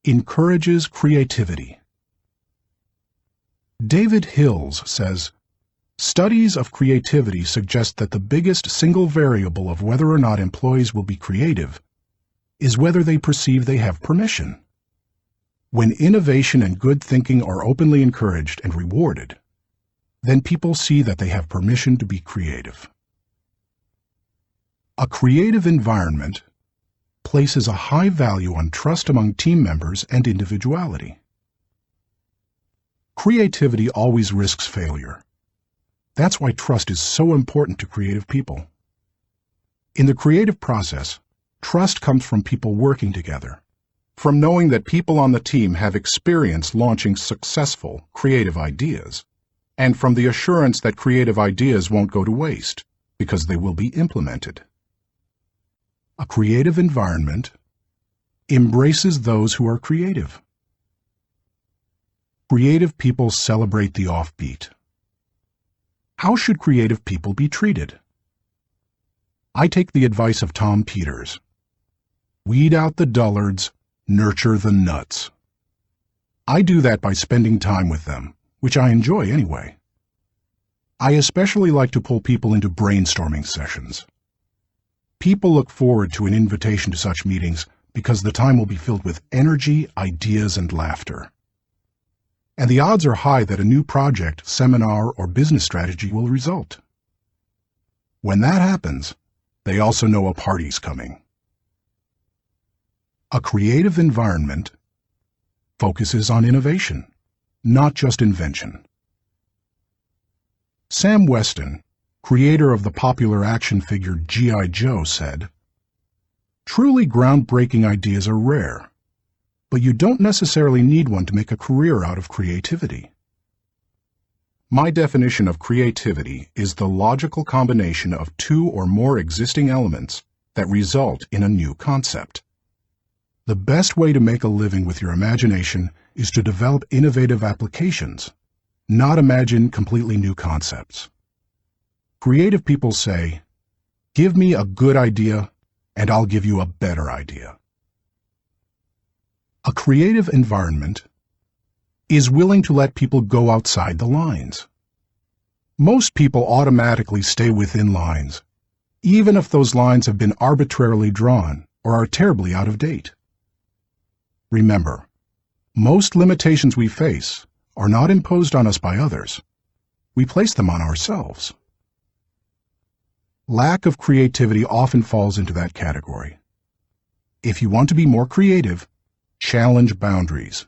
encourages creativity. David Hills says, "Studies of creativity suggest that the biggest single variable of whether or not employees will be creative is whether they perceive they have permission. When innovation and good thinking are openly encouraged and rewarded, then people see that they have permission to be creative." A creative environment places a high value on trust among team members and individuality. Creativity always risks failure. That's why trust is so important to creative people. In the creative process, trust comes from people working together, from knowing that people on the team have experience launching successful, creative ideas, and from the assurance that creative ideas won't go to waste because they will be implemented. A creative environment embraces those who are creative. Creative people celebrate the offbeat. How should creative people be treated? I take the advice of Tom Peters. Weed out the dullards, nurture the nuts. I do that by spending time with them, which I enjoy anyway. I especially like to pull people into brainstorming sessions. People look forward to an invitation to such meetings because the time will be filled with energy, ideas, and laughter. And the odds are high that a new project, seminar, or business strategy will result. When that happens, they also know a party's coming. A creative environment focuses on innovation, not just invention. Sam Weston, creator of the popular action figure G.I. Joe, said, "Truly groundbreaking ideas are rare, but you don't necessarily need one to make a career out of creativity." My definition of creativity is the logical combination of two or more existing elements that result in a new concept. The best way to make a living with your imagination is to develop innovative applications, not imagine completely new concepts. Creative people say, "Give me a good idea, and I'll give you a better idea." A creative environment is willing to let people go outside the lines. Most people automatically stay within lines, even if those lines have been arbitrarily drawn or are terribly out of date. Remember, most limitations we face are not imposed on us by others. We place them on ourselves. Lack of creativity often falls into that category. If you want to be more creative, challenge boundaries.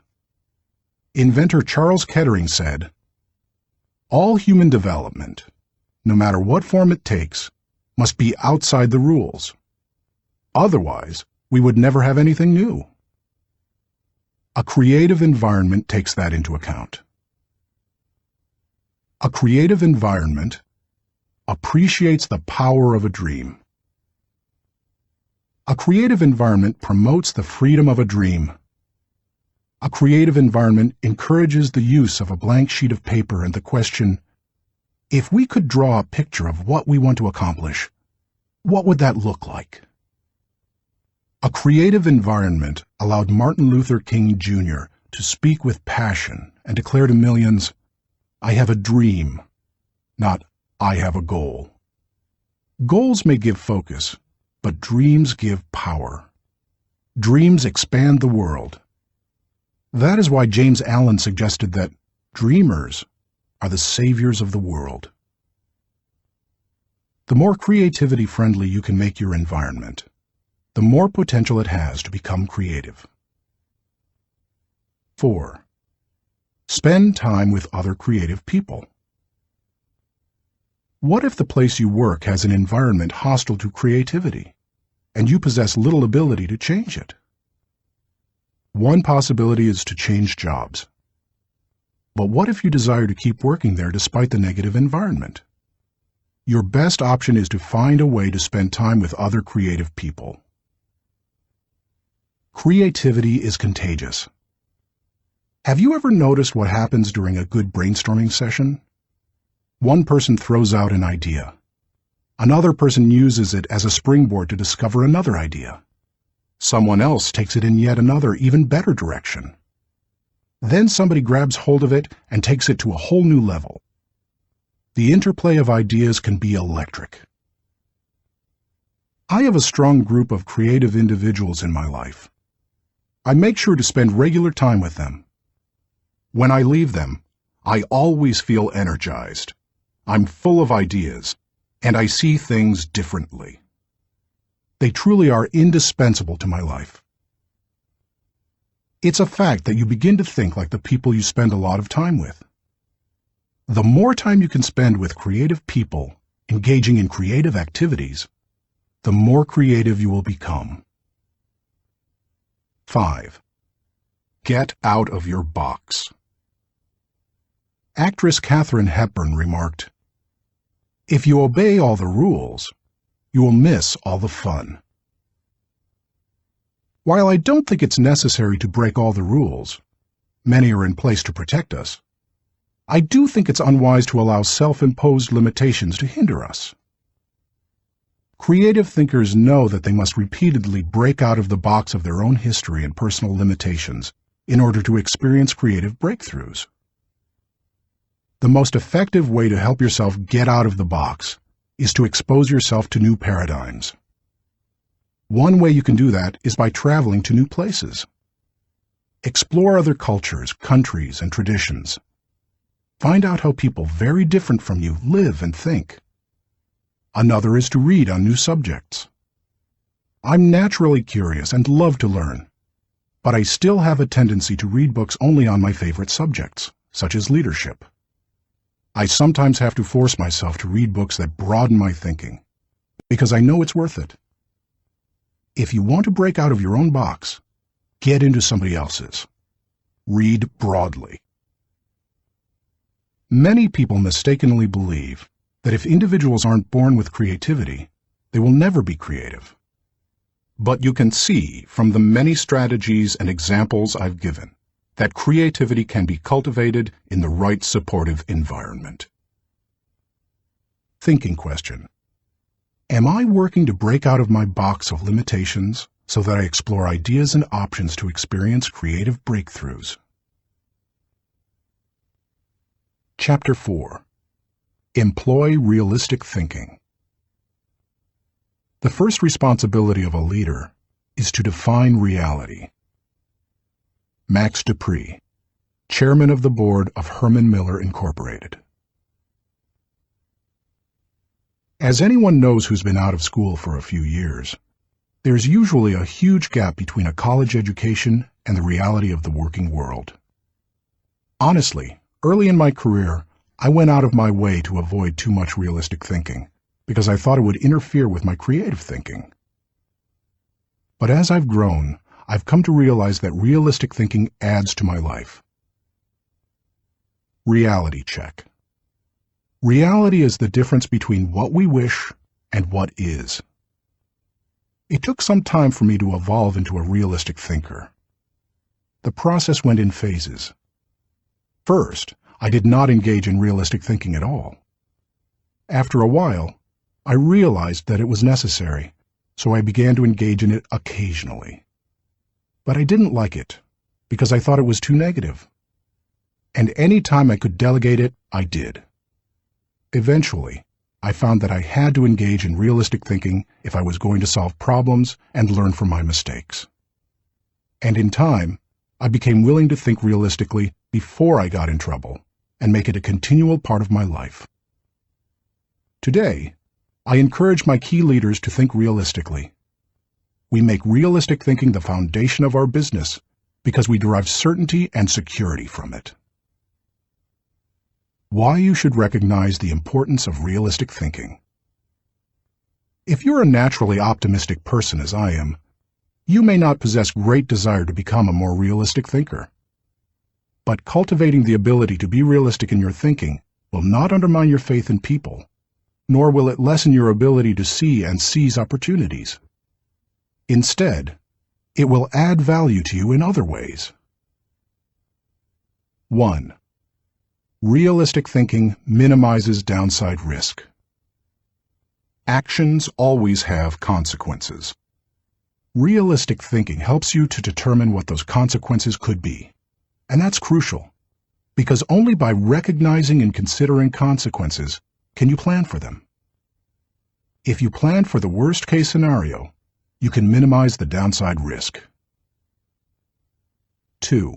Inventor Charles Kettering said, "All human development, no matter what form it takes, must be outside the rules. Otherwise, we would never have anything new." A creative environment takes that into account. A creative environment appreciates the power of a dream. A creative environment promotes the freedom of a dream. A creative environment encourages the use of a blank sheet of paper and the question, if we could draw a picture of what we want to accomplish, what would that look like? A creative environment allowed Martin Luther King Jr. to speak with passion and declare to millions, I have a dream, not I have a goal. Goals may give focus, but dreams give power. Dreams expand the world. That is why James Allen suggested that dreamers are the saviors of the world. The more creativity-friendly you can make your environment, the more potential it has to become creative. 4. Spend time with other creative people. What if the place you work has an environment hostile to creativity, and you possess little ability to change it? One possibility is to change jobs. But what if you desire to keep working there despite the negative environment? Your best option is to find a way to spend time with other creative people. Creativity is contagious. Have you ever noticed what happens during a good brainstorming session? One person throws out an idea. Another person uses it as a springboard to discover another idea. Someone else takes it in yet another, even better direction. Then somebody grabs hold of it and takes it to a whole new level. The interplay of ideas can be electric. I have a strong group of creative individuals in my life. I make sure to spend regular time with them. When I leave them, I always feel energized. I'm full of ideas, and I see things differently. They truly are indispensable to my life. It's a fact that you begin to think like the people you spend a lot of time with. The more time you can spend with creative people, engaging in creative activities, the more creative you will become. 5. Get out of your box. Actress Katharine Hepburn remarked, "If you obey all the rules, you will miss all the fun." While I don't think it's necessary to break all the rules, many are in place to protect us, I do think it's unwise to allow self-imposed limitations to hinder us. Creative thinkers know that they must repeatedly break out of the box of their own history and personal limitations in order to experience creative breakthroughs. The most effective way to help yourself get out of the box is to expose yourself to new paradigms. One way you can do that is by traveling to new places. Explore other cultures, countries, and traditions. Find out how people very different from you live and think. Another is to read on new subjects. I'm naturally curious and love to learn, but I still have a tendency to read books only on my favorite subjects, such as leadership. I sometimes have to force myself to read books that broaden my thinking, because I know it's worth it. If you want to break out of your own box, get into somebody else's. Read broadly. Many people mistakenly believe that if individuals aren't born with creativity, they will never be creative. But you can see from the many strategies and examples I've given that creativity can be cultivated in the right supportive environment. Thinking question. Am I working to break out of my box of limitations so that I explore ideas and options to experience creative breakthroughs? Chapter 4. Employ realistic thinking. The first responsibility of a leader is to define reality. Max Dupree, Chairman of the Board of Herman Miller Incorporated. As anyone knows who's been out of school for a few years, there's usually a huge gap between a college education and the reality of the working world. Honestly, early in my career, I went out of my way to avoid too much realistic thinking because I thought it would interfere with my creative thinking. But as I've grown, I've come to realize that realistic thinking adds to my life. Reality check. Reality is the difference between what we wish and what is. It took some time for me to evolve into a realistic thinker. the process went in phases. First, I did not engage in realistic thinking at all. After a while, I realized that it was necessary, so I began to engage in it occasionally. But I didn't like it, because I thought it was too negative. And any time I could delegate it, I did. Eventually, I found that I had to engage in realistic thinking if I was going to solve problems and learn from my mistakes. And in time, I became willing to think realistically before I got in trouble and make it a continual part of my life. Today, I encourage my key leaders to think realistically. We make realistic thinking the foundation of our business because we derive certainty and security from it. Why you should recognize the importance of realistic thinking. If you're a naturally optimistic person as I am, you may not possess great desire to become a more realistic thinker. But cultivating the ability to be realistic in your thinking will not undermine your faith in people, nor will it lessen your ability to see and seize opportunities. Instead, it will add value to you in other ways. 1. Realistic thinking minimizes downside risk. Actions always have consequences. Realistic thinking helps you to determine what those consequences could be. And that's crucial, because only by recognizing and considering consequences can you plan for them. If you plan for the worst-case scenario, you can minimize the downside risk. 2.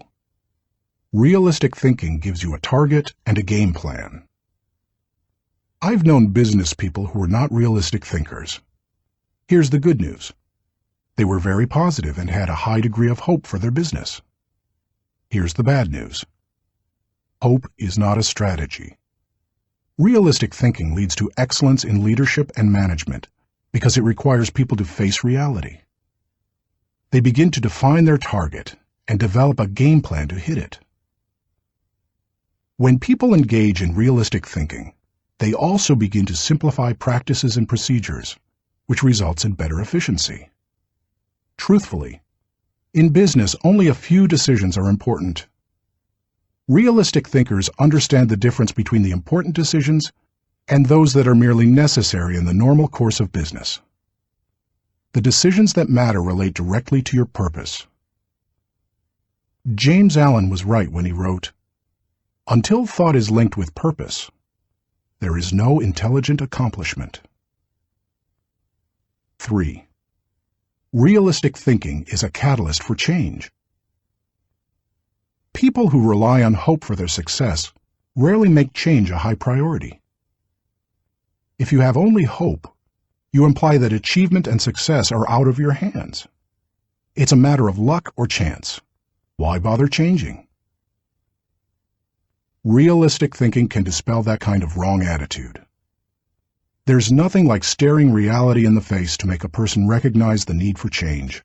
Realistic thinking gives you a target and a game plan. I've known business people who were not realistic thinkers. Here's the good news. They were very positive and had a high degree of hope for their business. Here's the bad news. Hope is not a strategy. Realistic thinking leads to excellence in leadership and management because it requires people to face reality. They begin to define their target and develop a game plan to hit it. When people engage in realistic thinking, they also begin to simplify practices and procedures, which results in better efficiency. Truthfully, in business, only a few decisions are important. Realistic thinkers understand the difference between the important decisions and those that are merely necessary in the normal course of business. The decisions that matter relate directly to your purpose. James Allen was right when he wrote, "Until thought is linked with purpose, there is no intelligent accomplishment." 3. Realistic thinking is a catalyst for change. People who rely on hope for their success rarely make change a high priority. If you have only hope, you imply that achievement and success are out of your hands. It's a matter of luck or chance. Why bother changing? Realistic thinking can dispel that kind of wrong attitude. There's nothing like staring reality in the face to make a person recognize the need for change.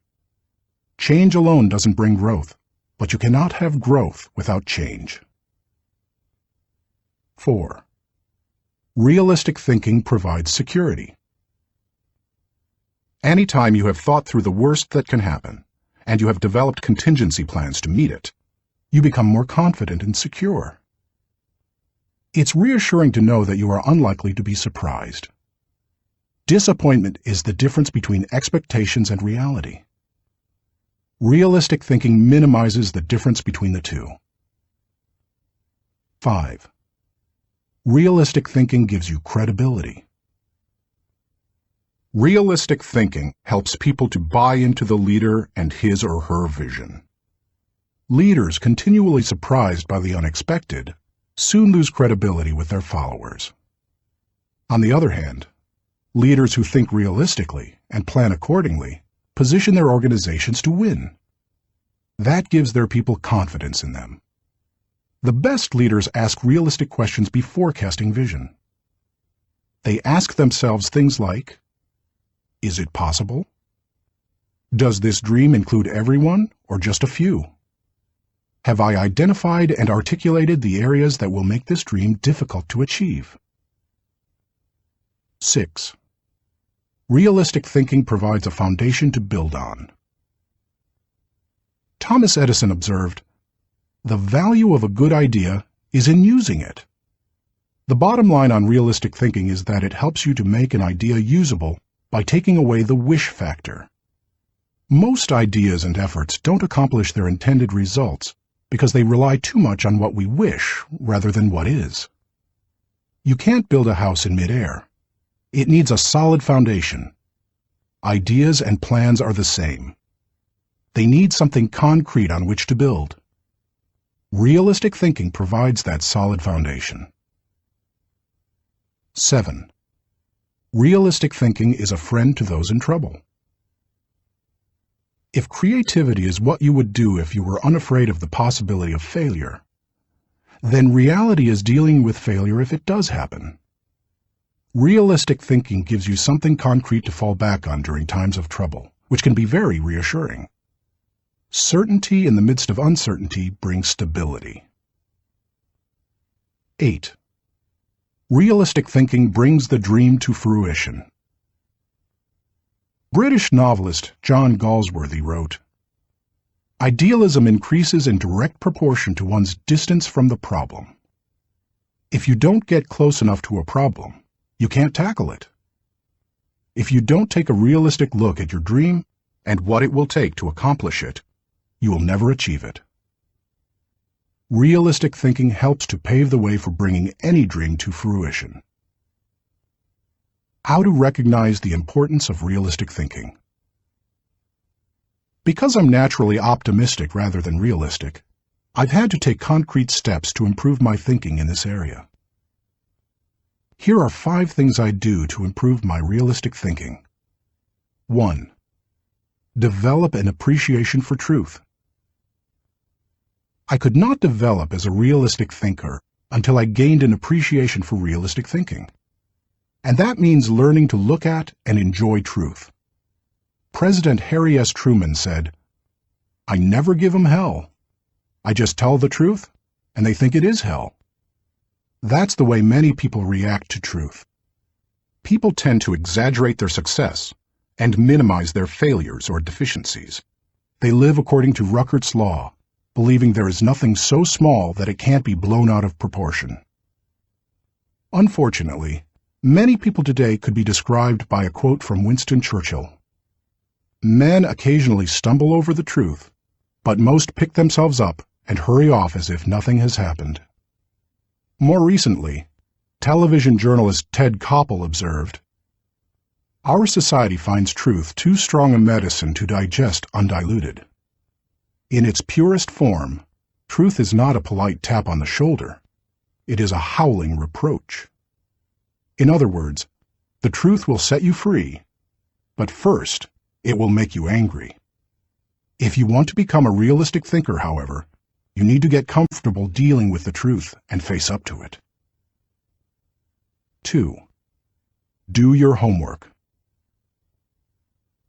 Change alone doesn't bring growth, but you cannot have growth without change. 4. Realistic thinking provides security. Anytime you have thought through the worst that can happen, and you have developed contingency plans to meet it, you become more confident and secure. It's reassuring to know that you are unlikely to be surprised. Disappointment is the difference between expectations and reality. Realistic thinking minimizes the difference between the two. 5. Realistic thinking gives you credibility. Realistic thinking helps people to buy into the leader and his or her vision. Leaders continually surprised by the unexpected soon lose credibility with their followers. On the other hand, leaders who think realistically and plan accordingly position their organizations to win. That gives their people confidence in them. The best leaders ask realistic questions before casting vision. They ask themselves things like, is it possible? Does this dream include everyone or just a few? Have I identified and articulated the areas that will make this dream difficult to achieve? 6. Realistic thinking provides a foundation to build on. Thomas Edison observed, "The value of a good idea is in using it." The bottom line on realistic thinking is that it helps you to make an idea usable by taking away the wish factor. Most ideas and efforts don't accomplish their intended results because they rely too much on what we wish rather than what is. You can't build a house in midair. It needs a solid foundation. Ideas and plans are the same. They need something concrete on which to build. Realistic thinking provides that solid foundation. 7. Realistic thinking is a friend to those in trouble. If creativity is what you would do if you were unafraid of the possibility of failure, then reality is dealing with failure if it does happen. Realistic thinking gives you something concrete to fall back on during times of trouble, which can be very reassuring. Certainty in the midst of uncertainty brings stability. 8. Realistic thinking brings the dream to fruition. British novelist John Galsworthy wrote, "Idealism increases in direct proportion to one's distance from the problem. If you don't get close enough to a problem, you can't tackle it. If you don't take a realistic look at your dream and what it will take to accomplish it, you will never achieve it." Realistic thinking helps to pave the way for bringing any dream to fruition. How to recognize the importance of realistic thinking. Because I'm naturally optimistic rather than realistic, I've had to take concrete steps to improve my thinking in this area. Here are 5 things I do to improve my realistic thinking. 1. Develop an appreciation for truth. I could not develop as a realistic thinker until I gained an appreciation for realistic thinking. And that means learning to look at and enjoy truth. President Harry S. Truman said, "I never give them hell. I just tell the truth, and they think it is hell." That's the way many people react to truth. People tend to exaggerate their success and minimize their failures or deficiencies. They live according to Ruckert's law, believing there is nothing so small that it can't be blown out of proportion. Unfortunately, many people today could be described by a quote from Winston Churchill. "Men occasionally stumble over the truth, but most pick themselves up and hurry off as if nothing has happened." More recently, television journalist Ted Koppel observed, "Our society finds truth too strong a medicine to digest undiluted. In its purest form, truth is not a polite tap on the shoulder. It is a howling reproach. In other words, the truth will set you free, but first, it will make you angry. If you want to become a realistic thinker, however, you need to get comfortable dealing with the truth and face up to it." 2. Do your homework.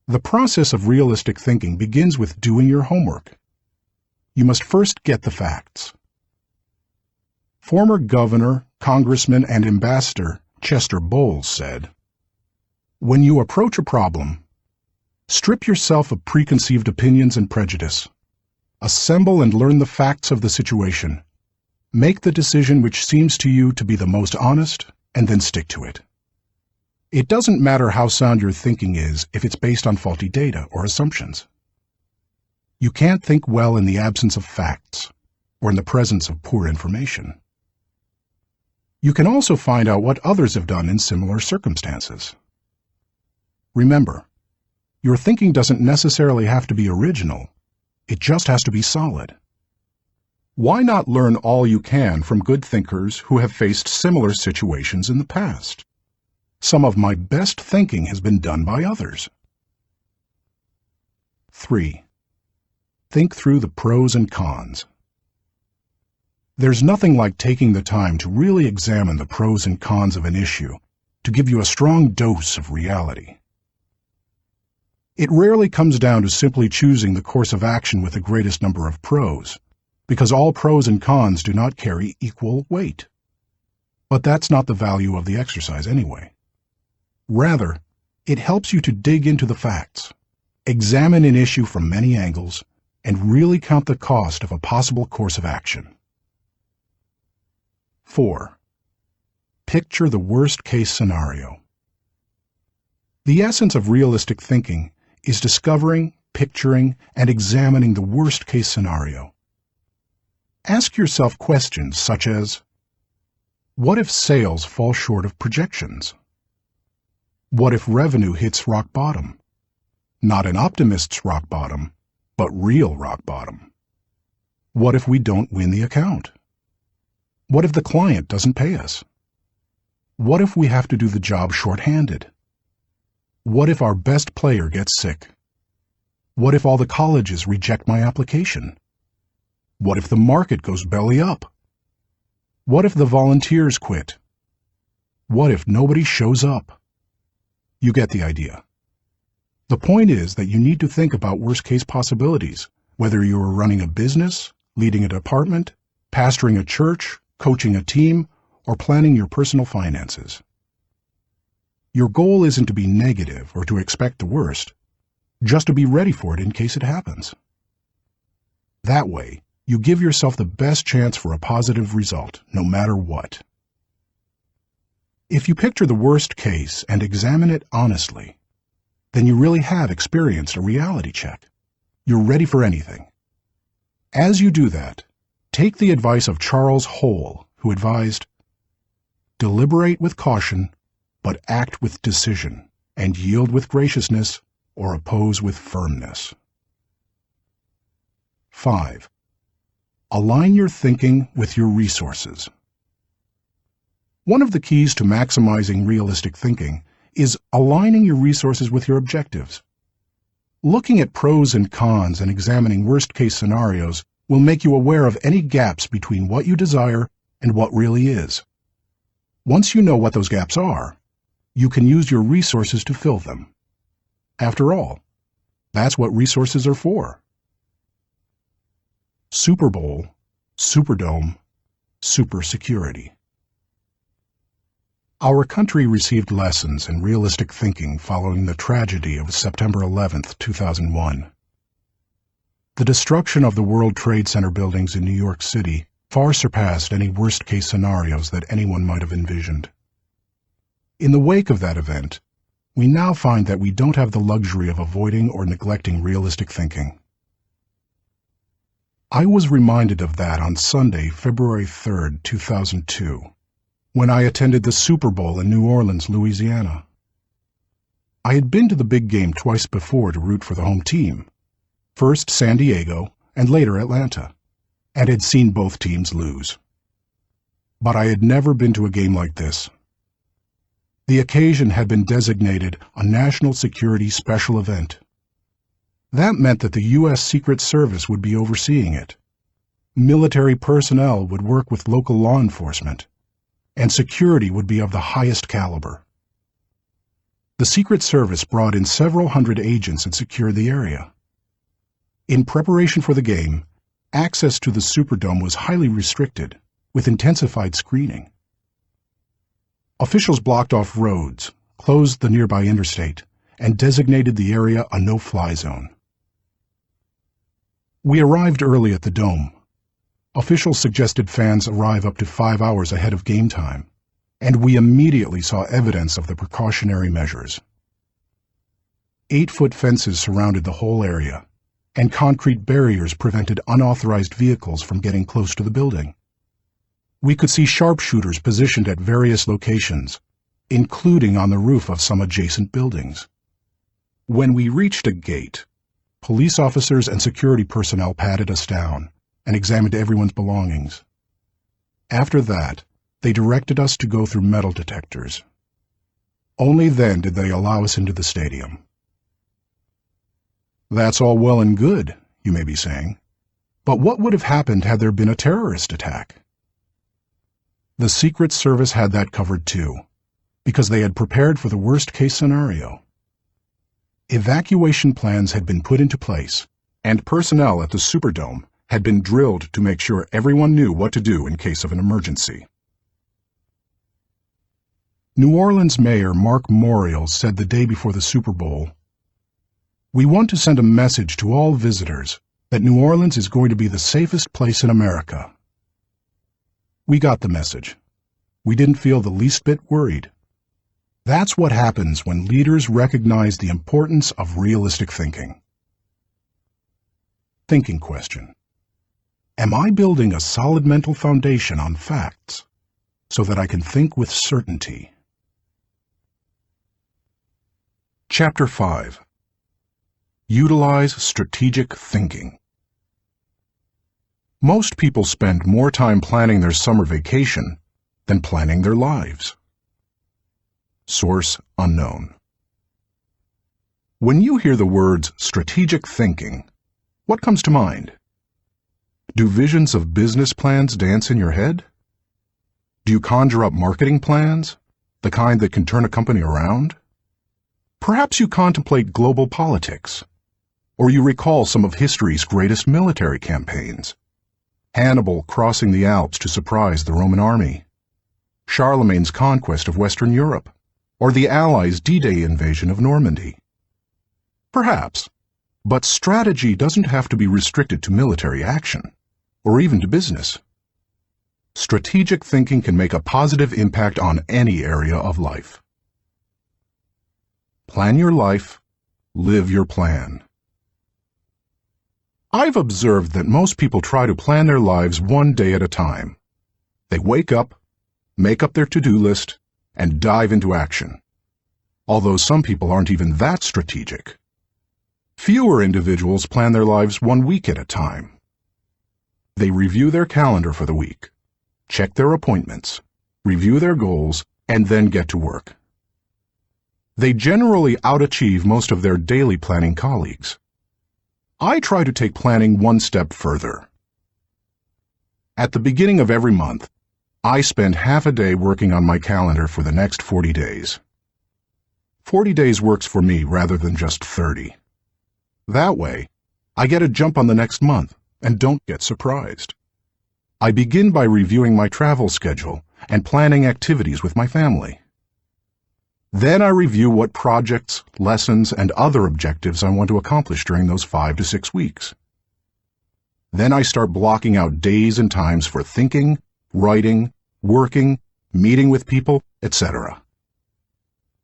The process of realistic thinking begins with doing your homework. You must first get the facts. Former governor, congressman, and ambassador Chester Bowles said, "When you approach a problem, strip yourself of preconceived opinions and prejudice. Assemble and learn the facts of the situation. Make the decision which seems to you to be the most honest, and then stick to it. It doesn't matter how sound your thinking is if it's based on faulty data or assumptions. You can't think well in the absence of facts, or in the presence of poor information. You can also find out what others have done in similar circumstances. Remember, your thinking doesn't necessarily have to be original. It just has to be solid. Why not learn all you can from good thinkers who have faced similar situations in the past? Some of my best thinking has been done by others. 3. Think through the pros and cons. There's nothing like taking the time to really examine the pros and cons of an issue to give you a strong dose of reality. It rarely comes down to simply choosing the course of action with the greatest number of pros, because all pros and cons do not carry equal weight. But that's not the value of the exercise anyway. Rather, it helps you to dig into the facts, examine an issue from many angles, and really count the cost of a possible course of action. 4. Picture the worst-case scenario. The essence of realistic thinking is discovering, picturing, and examining the worst-case scenario. Ask yourself questions such as, what if sales fall short of projections? What if revenue hits rock bottom? Not an optimist's rock bottom, but real rock bottom. What if we don't win the account? What if the client doesn't pay us? What if we have to do the job short-handed? What if our best player gets sick? What if all the colleges reject my application? What if the market goes belly up? What if the volunteers quit? What if nobody shows up? You get the idea. The point is that you need to think about worst-case possibilities, whether you are running a business, leading a department, pastoring a church, coaching a team, or planning your personal finances. Your goal isn't to be negative or to expect the worst, just to be ready for it in case it happens. That way, you give yourself the best chance for a positive result, no matter what. If you picture the worst case and examine it honestly, then you really have experienced a reality check. You're ready for anything. As you do that, take the advice of Charles Hole, who advised, deliberate with caution, but act with decision, and yield with graciousness, or oppose with firmness. 5. Align your thinking with your resources. One of the keys to maximizing realistic thinking is aligning your resources with your objectives. Looking at pros and cons and examining worst-case scenarios will make you aware of any gaps between what you desire and what really is. Once you know what those gaps are, you can use your resources to fill them. After all, that's what resources are for. Super Bowl, Superdome, Super Security. Our country received lessons in realistic thinking following the tragedy of September 11, 2001. The destruction of the World Trade Center buildings in New York City far surpassed any worst-case scenarios that anyone might have envisioned. In the wake of that event, we now find that we don't have the luxury of avoiding or neglecting realistic thinking. I was reminded of that on Sunday, February 3, 2002, when I attended the Super Bowl in New Orleans, Louisiana. I had been to the big game twice before to root for the home team, first San Diego and later Atlanta, and had seen both teams lose. But I had never been to a game like this. The occasion had been designated a national security special event. That meant that the U.S. Secret Service would be overseeing it. Military personnel would work with local law enforcement, and security would be of the highest caliber. The Secret Service brought in several hundred agents and secured the area. In preparation for the game, access to the Superdome was highly restricted, with intensified screening. Officials blocked off roads, closed the nearby interstate, and designated the area a no-fly zone. We arrived early at the Dome. Officials suggested fans arrive up to 5 hours ahead of game time, and we immediately saw evidence of the precautionary measures. 8-foot fences surrounded the whole area, and concrete barriers prevented unauthorized vehicles from getting close to the building. We could see sharpshooters positioned at various locations, including on the roof of some adjacent buildings. When we reached a gate, police officers and security personnel patted us down and examined everyone's belongings. After that, they directed us to go through metal detectors. Only then did they allow us into the stadium. That's all well and good, you may be saying, but what would have happened had there been a terrorist attack? The Secret Service had that covered too, because they had prepared for the worst-case scenario. Evacuation plans had been put into place, and personnel at the Superdome had been drilled to make sure everyone knew what to do in case of an emergency. New Orleans Mayor Mark Morial said the day before the Super Bowl, "We want to send a message to all visitors that New Orleans is going to be the safest place in America. We got the message. We didn't feel the least bit worried. That's what happens when leaders recognize the importance of realistic thinking. Thinking question. Am I building a solid mental foundation on facts so that I can think with certainty? Chapter 5. Utilize strategic thinking. Most people spend more time planning their summer vacation than planning their lives. Source unknown. When you hear the words strategic thinking, what comes to mind? Do visions of business plans dance in your head? Do you conjure up marketing plans, the kind that can turn a company around? Perhaps you contemplate global politics, or you recall some of history's greatest military campaigns. Hannibal crossing the Alps to surprise the Roman army, Charlemagne's conquest of Western Europe, or the Allies' D-Day invasion of Normandy. Perhaps, but strategy doesn't have to be restricted to military action, or even to business. Strategic thinking can make a positive impact on any area of life. Plan your life, live your plan. I've observed that most people try to plan their lives one day at a time. They wake up, make up their to-do list, and dive into action. Although some people aren't even that strategic. Fewer individuals plan their lives 1 week at a time. They review their calendar for the week, check their appointments, review their goals, and then get to work. They generally outachieve most of their daily planning colleagues. I try to take planning one step further. At the beginning of every month, I spend half a day working on my calendar for the next 40 days. 40 days works for me rather than just 30. That way, I get a jump on the next month and don't get surprised. I begin by reviewing my travel schedule and planning activities with my family. Then I review what projects, lessons, and other objectives I want to accomplish during those 5 to 6 weeks. Then I start blocking out days and times for thinking, writing, working, meeting with people, etc.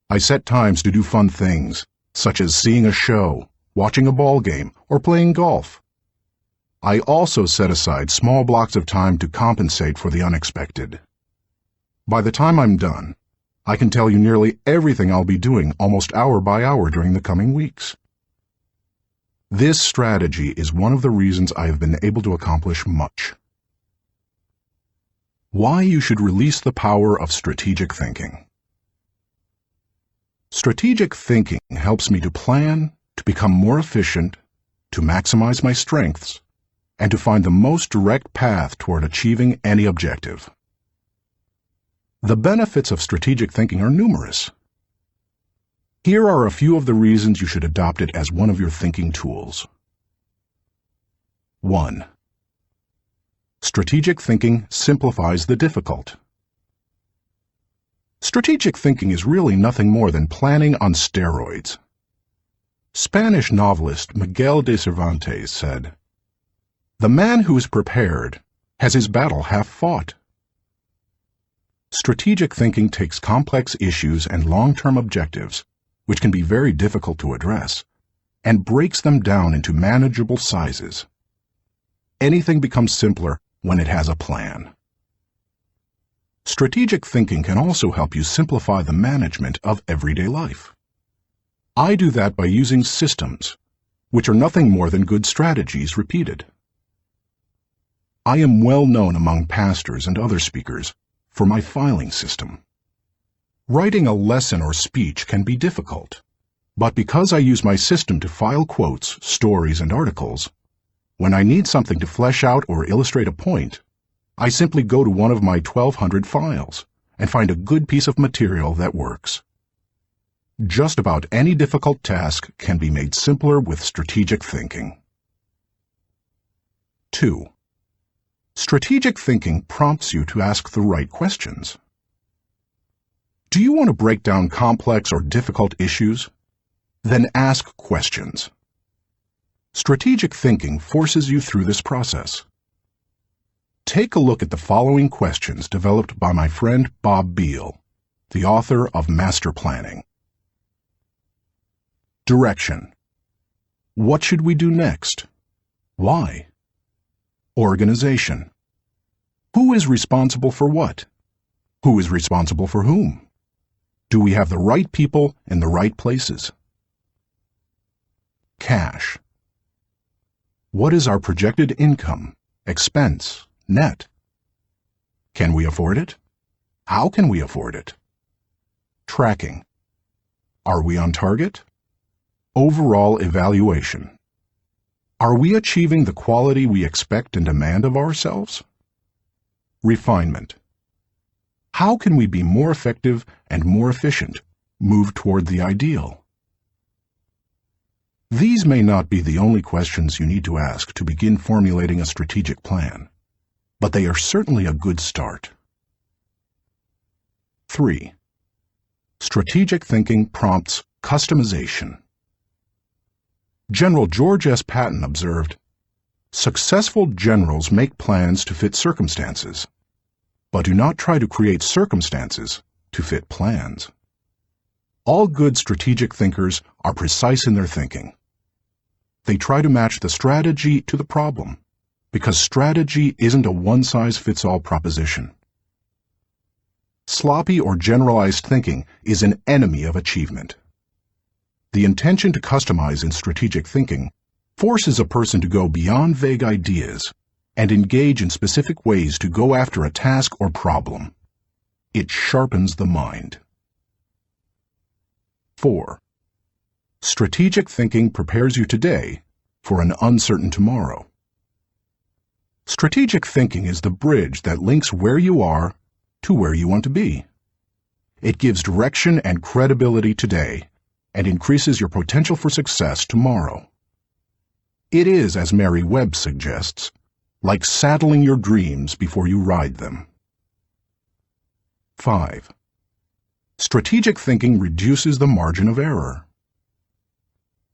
I set times to do fun things, such as seeing a show, watching a ball game, or playing golf. I also set aside small blocks of time to compensate for the unexpected. By the time I'm done, I can tell you nearly everything I'll be doing almost hour by hour during the coming weeks. This strategy is one of the reasons I have been able to accomplish much. Why you should release the power of strategic thinking. Strategic thinking helps me to plan, to become more efficient, to maximize my strengths, and to find the most direct path toward achieving any objective. The benefits of strategic thinking are numerous. Here are a few of the reasons you should adopt it as one of your thinking tools. 1. Strategic thinking simplifies the difficult. Strategic thinking is really nothing more than planning on steroids. Spanish novelist Miguel de Cervantes said, "The man who is prepared has his battle half fought." Strategic thinking takes complex issues and long-term objectives, which can be very difficult to address, and breaks them down into manageable sizes. Anything becomes simpler when it has a plan. Strategic thinking can also help you simplify the management of everyday life. I do that by using systems, which are nothing more than good strategies repeated. I am well known among pastors and other speakers for my filing system. Writing a lesson or speech can be difficult, but because I use my system to file quotes, stories, and articles, when I need something to flesh out or illustrate a point, I simply go to one of my 1,200 files and find a good piece of material that works. Just about any difficult task can be made simpler with strategic thinking. 2. Strategic thinking prompts you to ask the right questions. Do you want to break down complex or difficult issues? Then ask questions. Strategic thinking forces you through this process. Take a look at the following questions developed by my friend Bob Beal, the author of Master Planning. Direction. What should we do next? Why? Organization. Who is responsible for what? Who is responsible for whom? Do we have the right people in the right places? Cash. What is our projected income, expense, net? Can we afford it? How can we afford it? Tracking. Are we on target? Overall evaluation. Are we achieving the quality we expect and demand of ourselves? Refinement. How can we be more effective and more efficient, move toward the ideal? These may not be the only questions you need to ask to begin formulating a strategic plan, but they are certainly a good start. 3. Strategic thinking prompts customization. General George S. Patton observed, "Successful generals make plans to fit circumstances, but do not try to create circumstances to fit plans." All good strategic thinkers are precise in their thinking. They try to match the strategy to the problem, because strategy isn't a one-size-fits-all proposition. Sloppy or generalized thinking is an enemy of achievement. The intention to customize in strategic thinking forces a person to go beyond vague ideas and engage in specific ways to go after a task or problem. It sharpens the mind. 4. Strategic thinking prepares you today for an uncertain tomorrow. Strategic thinking is the bridge that links where you are to where you want to be. It gives direction and credibility today and increases your potential for success tomorrow. It is, as Mary Webb suggests, like saddling your dreams before you ride them. 5. Strategic thinking reduces the margin of error.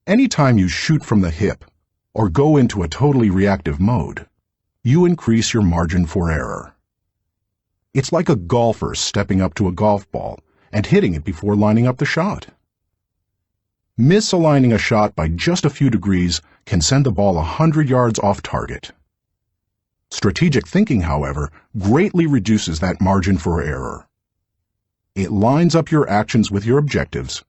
Anytime you shoot from the hip or go into a totally reactive mode, you increase your margin for error. It's like a golfer stepping up to a golf ball and hitting it before lining up the shot. Misaligning a shot by just a few degrees can send the ball 100 yards off target. Strategic thinking, however, greatly reduces that margin for error. It lines up your actions with your objectives,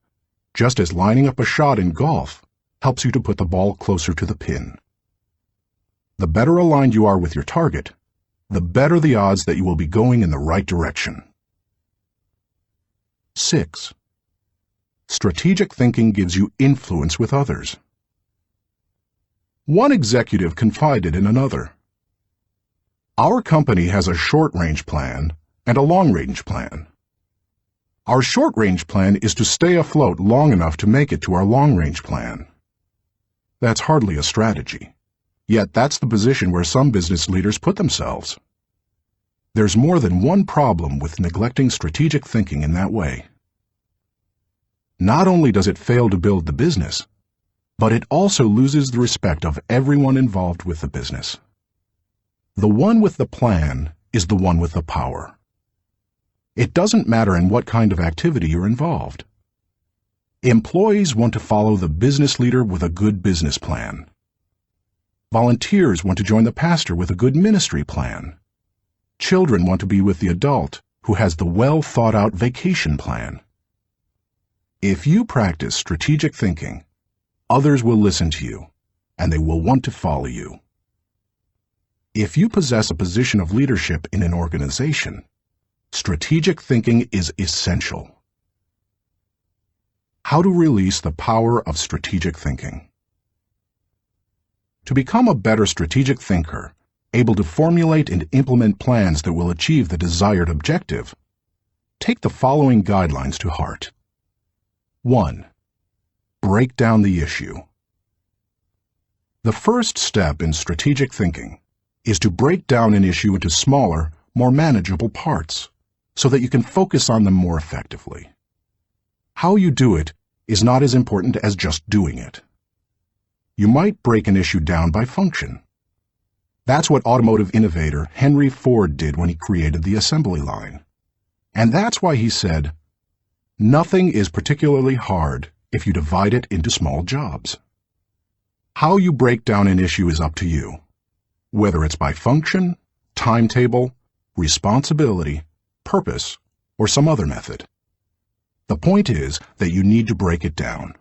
just as lining up a shot in golf helps you to put the ball closer to the pin. The better aligned you are with your target, the better the odds that you will be going in the right direction. 6. Strategic thinking gives you influence with others. One executive confided in another, "Our company has a short-range plan and a long-range plan. Our short-range plan is to stay afloat long enough to make it to our long-range plan." That's hardly a strategy, yet that's the position where some business leaders put themselves. There's more than one problem with neglecting strategic thinking in that way. Not only does it fail to build the business, but it also loses the respect of everyone involved with the business. The one with the plan is the one with the power. It doesn't matter in what kind of activity you're involved. Employees want to follow the business leader with a good business plan. Volunteers want to join the pastor with a good ministry plan. Children want to be with the adult who has the well-thought-out vacation plan. If you practice strategic thinking, others will listen to you, and they will want to follow you. If you possess a position of leadership in an organization, strategic thinking is essential. How to release the power of strategic thinking. To become a better strategic thinker, able to formulate and implement plans that will achieve the desired objective, take the following guidelines to heart. 1. Break down the issue. The first step in strategic thinking is to break down an issue into smaller, more manageable parts, so that you can focus on them more effectively. How you do it is not as important as just doing it. You might break an issue down by function. That's what automotive innovator Henry Ford did when he created the assembly line. And that's why he said, "Nothing is particularly hard if you divide it into small jobs." How you break down an issue is up to you, whether it's by function, timetable, responsibility, purpose, or some other method. The point is that you need to break it down.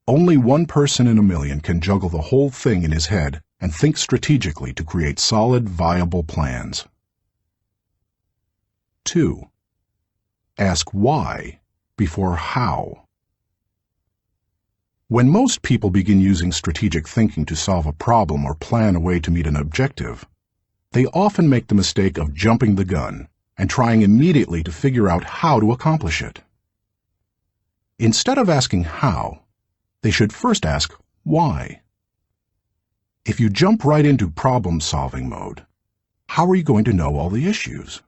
Only one person in a million can juggle the whole thing in his head and think strategically to create solid, viable plans. 2. Ask why before how. When most people begin using strategic thinking to solve a problem or plan a way to meet an objective, they often make the mistake of jumping the gun and trying immediately to figure out how to accomplish it. Instead of asking how, they should first ask why. If you jump right into problem-solving mode, how are you going to know all the issues?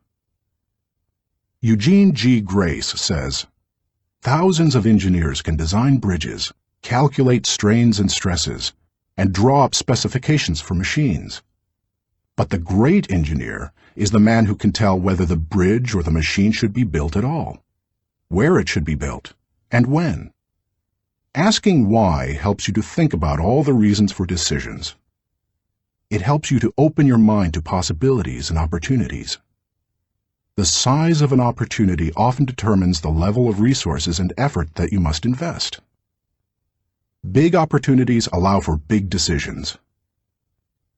Eugene G. Grace says, "Thousands of engineers can design bridges, calculate strains and stresses, and draw up specifications for machines. But the great engineer is the man who can tell whether the bridge or the machine should be built at all, where it should be built, and when." Asking why helps you to think about all the reasons for decisions. It helps you to open your mind to possibilities and opportunities. The size of an opportunity often determines the level of resources and effort that you must invest. Big opportunities allow for big decisions.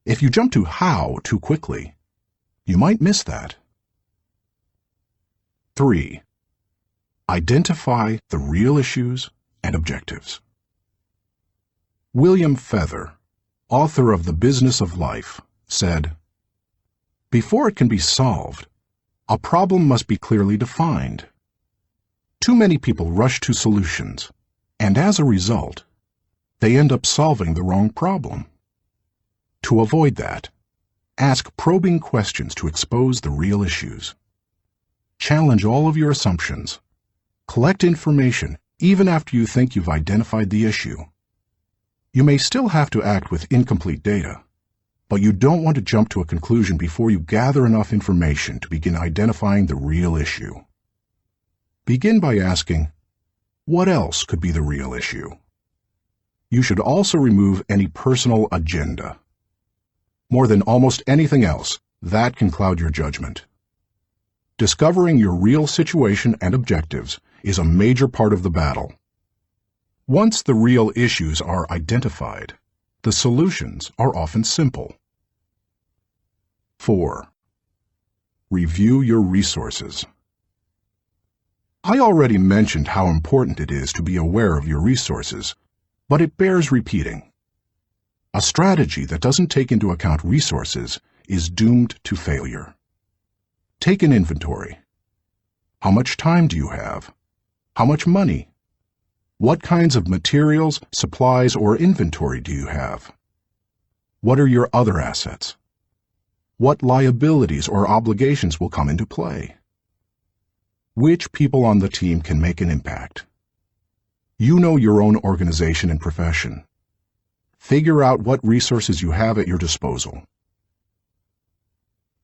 If you jump to how too quickly, you might miss that. 3. Identify the real issues and objectives. William Feather, author of The Business of Life, said, "Before it can be solved, a problem must be clearly defined. Too many people rush to solutions, and as a result, they end up solving the wrong problem. To avoid that, ask probing questions to expose the real issues. Challenge all of your assumptions. Collect information even after you think you've identified the issue. You may still have to act with incomplete data, but you don't want to jump to a conclusion before you gather enough information to begin identifying the real issue. Begin by asking, what else could be the real issue? You should also remove any personal agenda. More than almost anything else, that can cloud your judgment. Discovering your real situation and objectives is a major part of the battle. Once the real issues are identified, the solutions are often simple. 4. Review your resources. I already mentioned how important it is to be aware of your resources, but it bears repeating. A strategy that doesn't take into account resources is doomed to failure. Take an inventory. How much time do you have? How much money? What kinds of materials, supplies, or inventory do you have? What are your other assets? What liabilities or obligations will come into play? Which people on the team can make an impact? You know your own organization and profession. Figure out what resources you have at your disposal.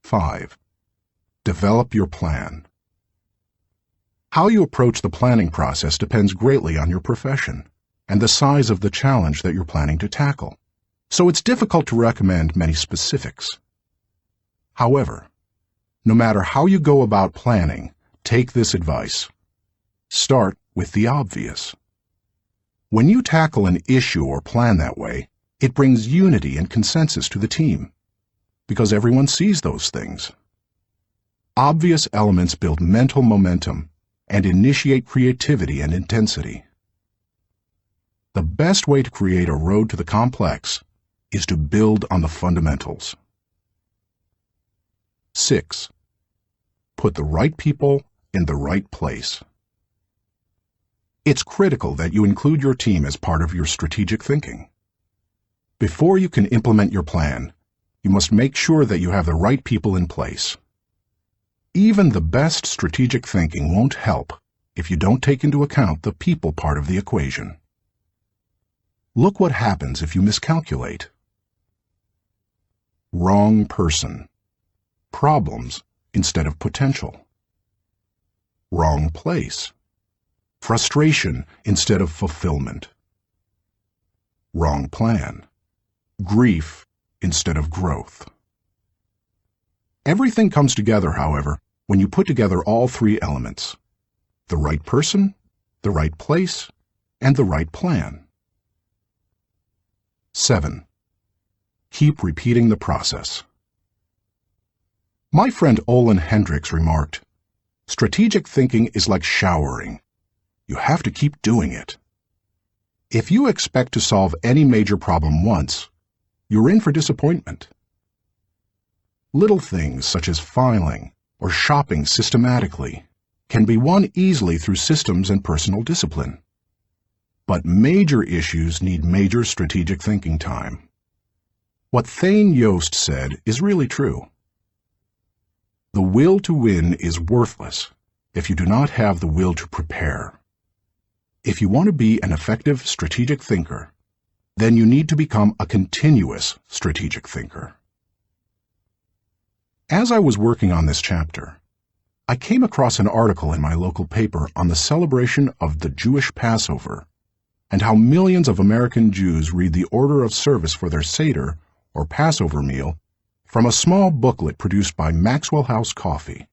5. Develop your plan. How you approach the planning process depends greatly on your profession and the size of the challenge that you're planning to tackle, so it's difficult to recommend many specifics. However, no matter how you go about planning, take this advice. Start with the obvious. When you tackle an issue or plan that way, it brings unity and consensus to the team, because everyone sees those things. Obvious elements build mental momentum and initiate creativity and intensity. The best way to create a road to the complex is to build on the fundamentals. 6. Put the right people in the right place. It's critical that you include your team as part of your strategic thinking. Before you can implement your plan, you must make sure that you have the right people in place. Even the best strategic thinking won't help if you don't take into account the people part of the equation. Look what happens if you miscalculate. Wrong person. Problems instead of potential. Wrong place. Frustration instead of fulfillment. Wrong plan. Grief instead of growth. Everything comes together, however, when you put together all three elements: the right person, the right place, and the right plan. 7. Keep repeating the process. My friend Olin Hendricks remarked, "Strategic thinking is like showering. You have to keep doing it. If you expect to solve any major problem once, you're in for disappointment." Little things such as filing or shopping systematically can be won easily through systems and personal discipline. But major issues need major strategic thinking time. What Thane Yost said is really true. The will to win is worthless if you do not have the will to prepare. If you want to be an effective strategic thinker, then you need to become a continuous strategic thinker. As I was working on this chapter, I came across an article in my local paper on the celebration of the Jewish Passover and how millions of American Jews read the order of service for their Seder, or Passover meal, from a small booklet produced by Maxwell House Coffee.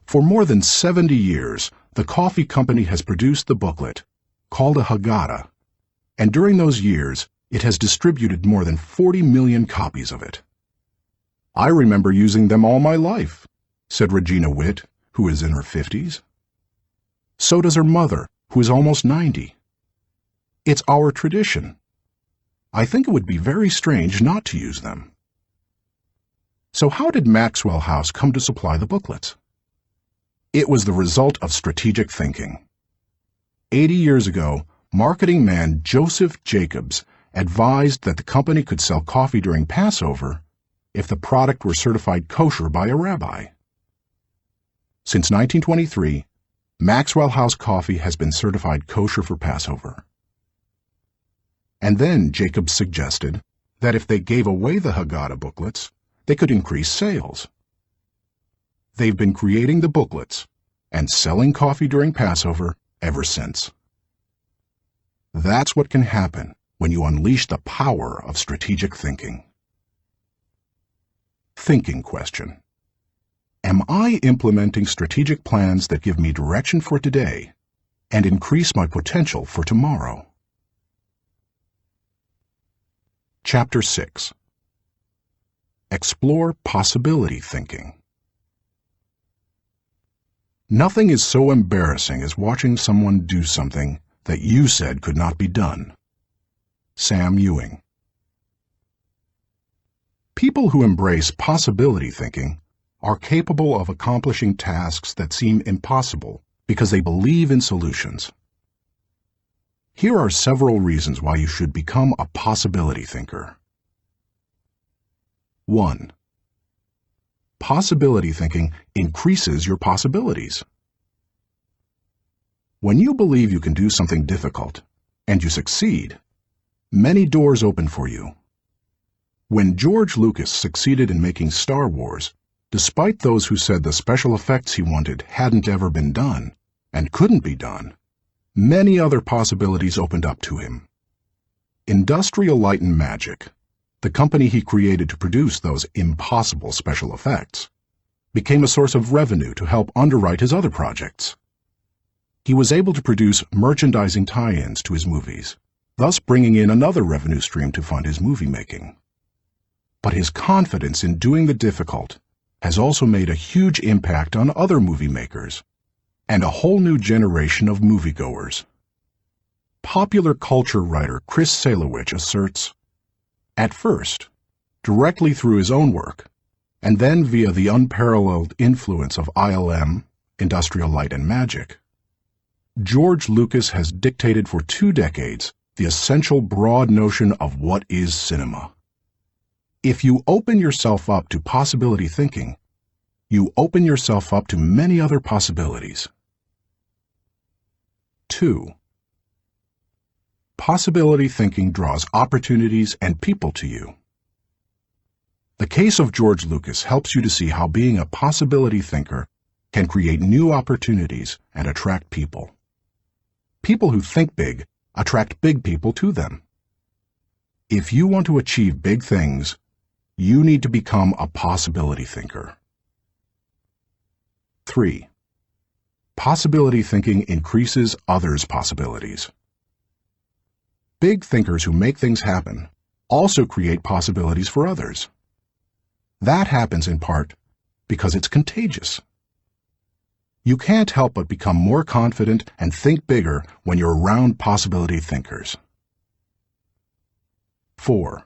For more than 70 years, the coffee company has produced the booklet, called a Haggadah, and during those years, it has distributed more than 40 million copies of it. "I remember using them all my life," said Regina Witt, who is in her 50s. So does her mother, who is almost 90. It's our tradition. I think it would be very strange not to use them. So how did Maxwell House come to supply the booklets? It was the result of strategic thinking. 80 years ago, marketing man Joseph Jacobs advised that the company could sell coffee during Passover if the product were certified kosher by a rabbi. Since 1923, Maxwell House Coffee has been certified kosher for Passover. And then Jacobs suggested that if they gave away the Haggadah booklets, they could increase sales. They've been creating the booklets and selling coffee during Passover ever since. That's what can happen when you unleash the power of strategic thinking. Thinking question. Am I implementing strategic plans that give me direction for today and increase my potential for tomorrow? Chapter 6. Explore possibility thinking. Nothing is so embarrassing as watching someone do something that you said could not be done. Sam Ewing. People who embrace possibility thinking are capable of accomplishing tasks that seem impossible because they believe in solutions. Here are several reasons why you should become a possibility thinker. 1. Possibility thinking increases your possibilities. When you believe you can do something difficult, and you succeed, many doors open for you. When George Lucas succeeded in making Star Wars, despite those who said the special effects he wanted hadn't ever been done, and couldn't be done, many other possibilities opened up to him. Industrial Light and Magic, the company he created to produce those impossible special effects, became a source of revenue to help underwrite his other projects. He was able to produce merchandising tie-ins to his movies, thus bringing in another revenue stream to fund his movie making. But his confidence in doing the difficult has also made a huge impact on other movie makers and a whole new generation of moviegoers. Popular culture writer Chris Salewicz asserts, at first, directly through his own work, and then via the unparalleled influence of ILM, Industrial Light and Magic, George Lucas has dictated for 2 decades the essential broad notion of what is cinema. If you open yourself up to possibility thinking, you open yourself up to many other possibilities. 2. possibility thinking draws opportunities and people to you. The case of George Lucas helps you to see how being a possibility thinker can create new opportunities and attract people. People who think big attract big people to them. If you want to achieve big things, you need to become a possibility thinker. 3. Possibility thinking increases others' possibilities. Big thinkers who make things happen also create possibilities for others. That happens in part because it's contagious. You can't help but become more confident and think bigger when you're around possibility thinkers. 4.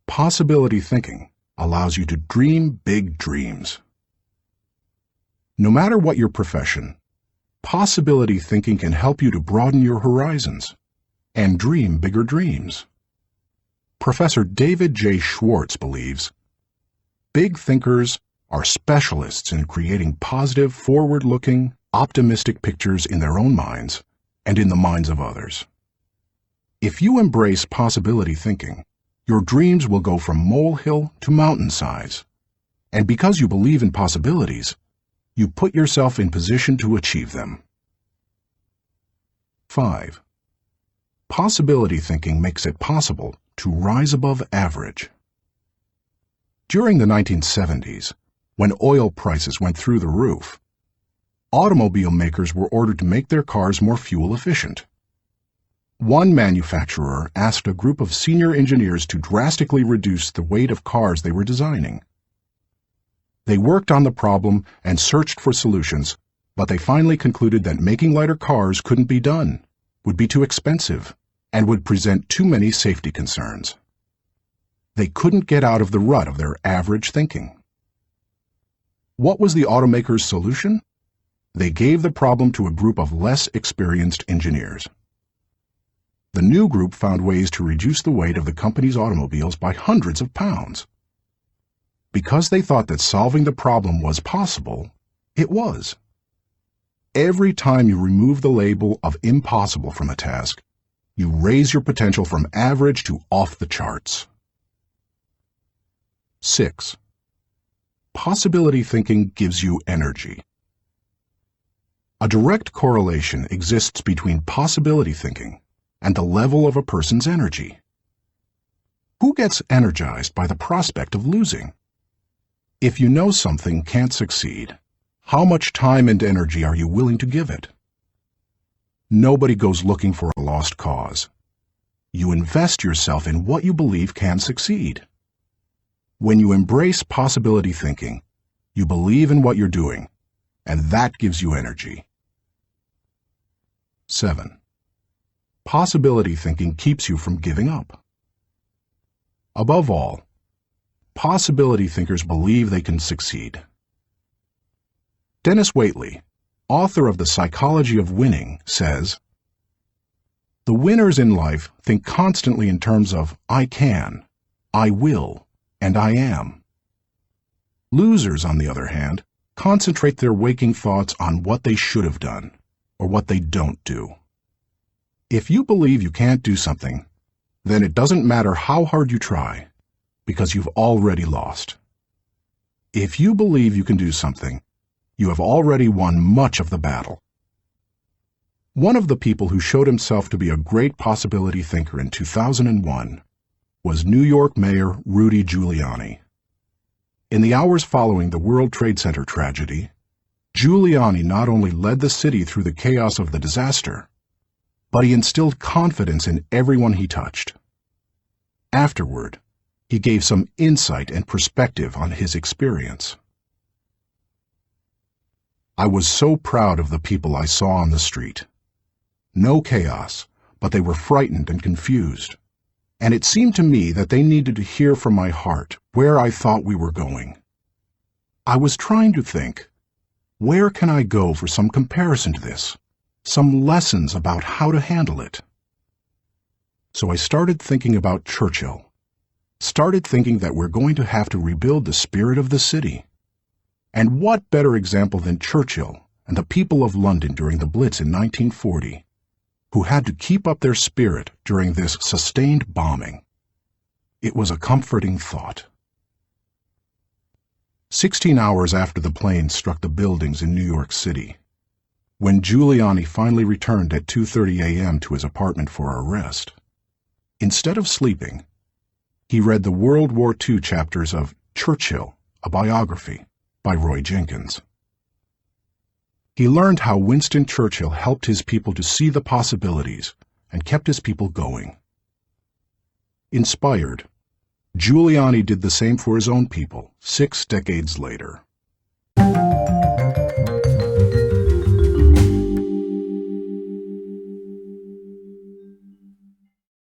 Possibility thinking allows you to dream big dreams. No matter what your profession, possibility thinking can help you to broaden your horizons and dream bigger dreams. Professor David J. Schwartz believes big thinkers are specialists in creating positive, forward-looking, optimistic pictures in their own minds and in the minds of others. If you embrace possibility thinking, your dreams will go from molehill to mountain size. And because you believe in possibilities, you put yourself in position to achieve them. 5. Possibility thinking makes it possible to rise above average. During the 1970s, when oil prices went through the roof, automobile makers were ordered to make their cars more fuel efficient. One manufacturer asked a group of senior engineers to drastically reduce the weight of cars they were designing. They worked on the problem and searched for solutions, but they finally concluded that making lighter cars couldn't be done, would be too expensive, and would present too many safety concerns. They couldn't get out of the rut of their average thinking. What was the automaker's solution? They gave the problem to a group of less experienced engineers. The new group found ways to reduce the weight of the company's automobiles by hundreds of pounds. Because they thought that solving the problem was possible, it was. Every time you remove the label of impossible from a task, you raise your potential from average to off the charts. 6. Possibility thinking gives you energy. A direct correlation exists between possibility thinking and the level of a person's energy. Who gets energized by the prospect of losing? If you know something can't succeed, how much time and energy are you willing to give it? Nobody goes looking for a lost cause. You invest yourself in what you believe can succeed. When you embrace possibility thinking, you believe in what you're doing, and that gives you energy. 7. Possibility thinking keeps you from giving up. Above all, possibility thinkers believe they can succeed. Dennis Waitley, author of The Psychology of Winning, says, "The winners in life think constantly in terms of I can, I will, and I am. Losers, on the other hand, concentrate their waking thoughts on what they should have done, or what they don't do. If you believe you can't do something, then it doesn't matter how hard you try, because you've already lost. If you believe you can do something, you have already won much of the battle." One of the people who showed himself to be a great possibility thinker in 2001 was New York Mayor Rudy Giuliani. In the hours following the World Trade Center tragedy, Giuliani not only led the city through the chaos of the disaster, but he instilled confidence in everyone he touched. Afterward, he gave some insight and perspective on his experience. "I was so proud of the people I saw on the street. No chaos, but they were frightened and confused. And it seemed to me that they needed to hear from my heart where I thought we were going. I was trying to think, where can I go for some comparison to this, some lessons about how to handle it? So I started thinking about Churchill, started thinking that we're going to have to rebuild the spirit of the city. And what better example than Churchill and the people of London during the Blitz in 1940, who had to keep up their spirit during this sustained bombing. It was a comforting thought. 16 hours after the planes struck the buildings in New York City, when Giuliani finally returned at 2:30 a.m. to his apartment for a rest, instead of sleeping, he read the World War II chapters of Churchill, a biography, by Roy Jenkins. He learned how Winston Churchill helped his people to see the possibilities and kept his people going. Inspired, Giuliani did the same for his own people 6 decades later.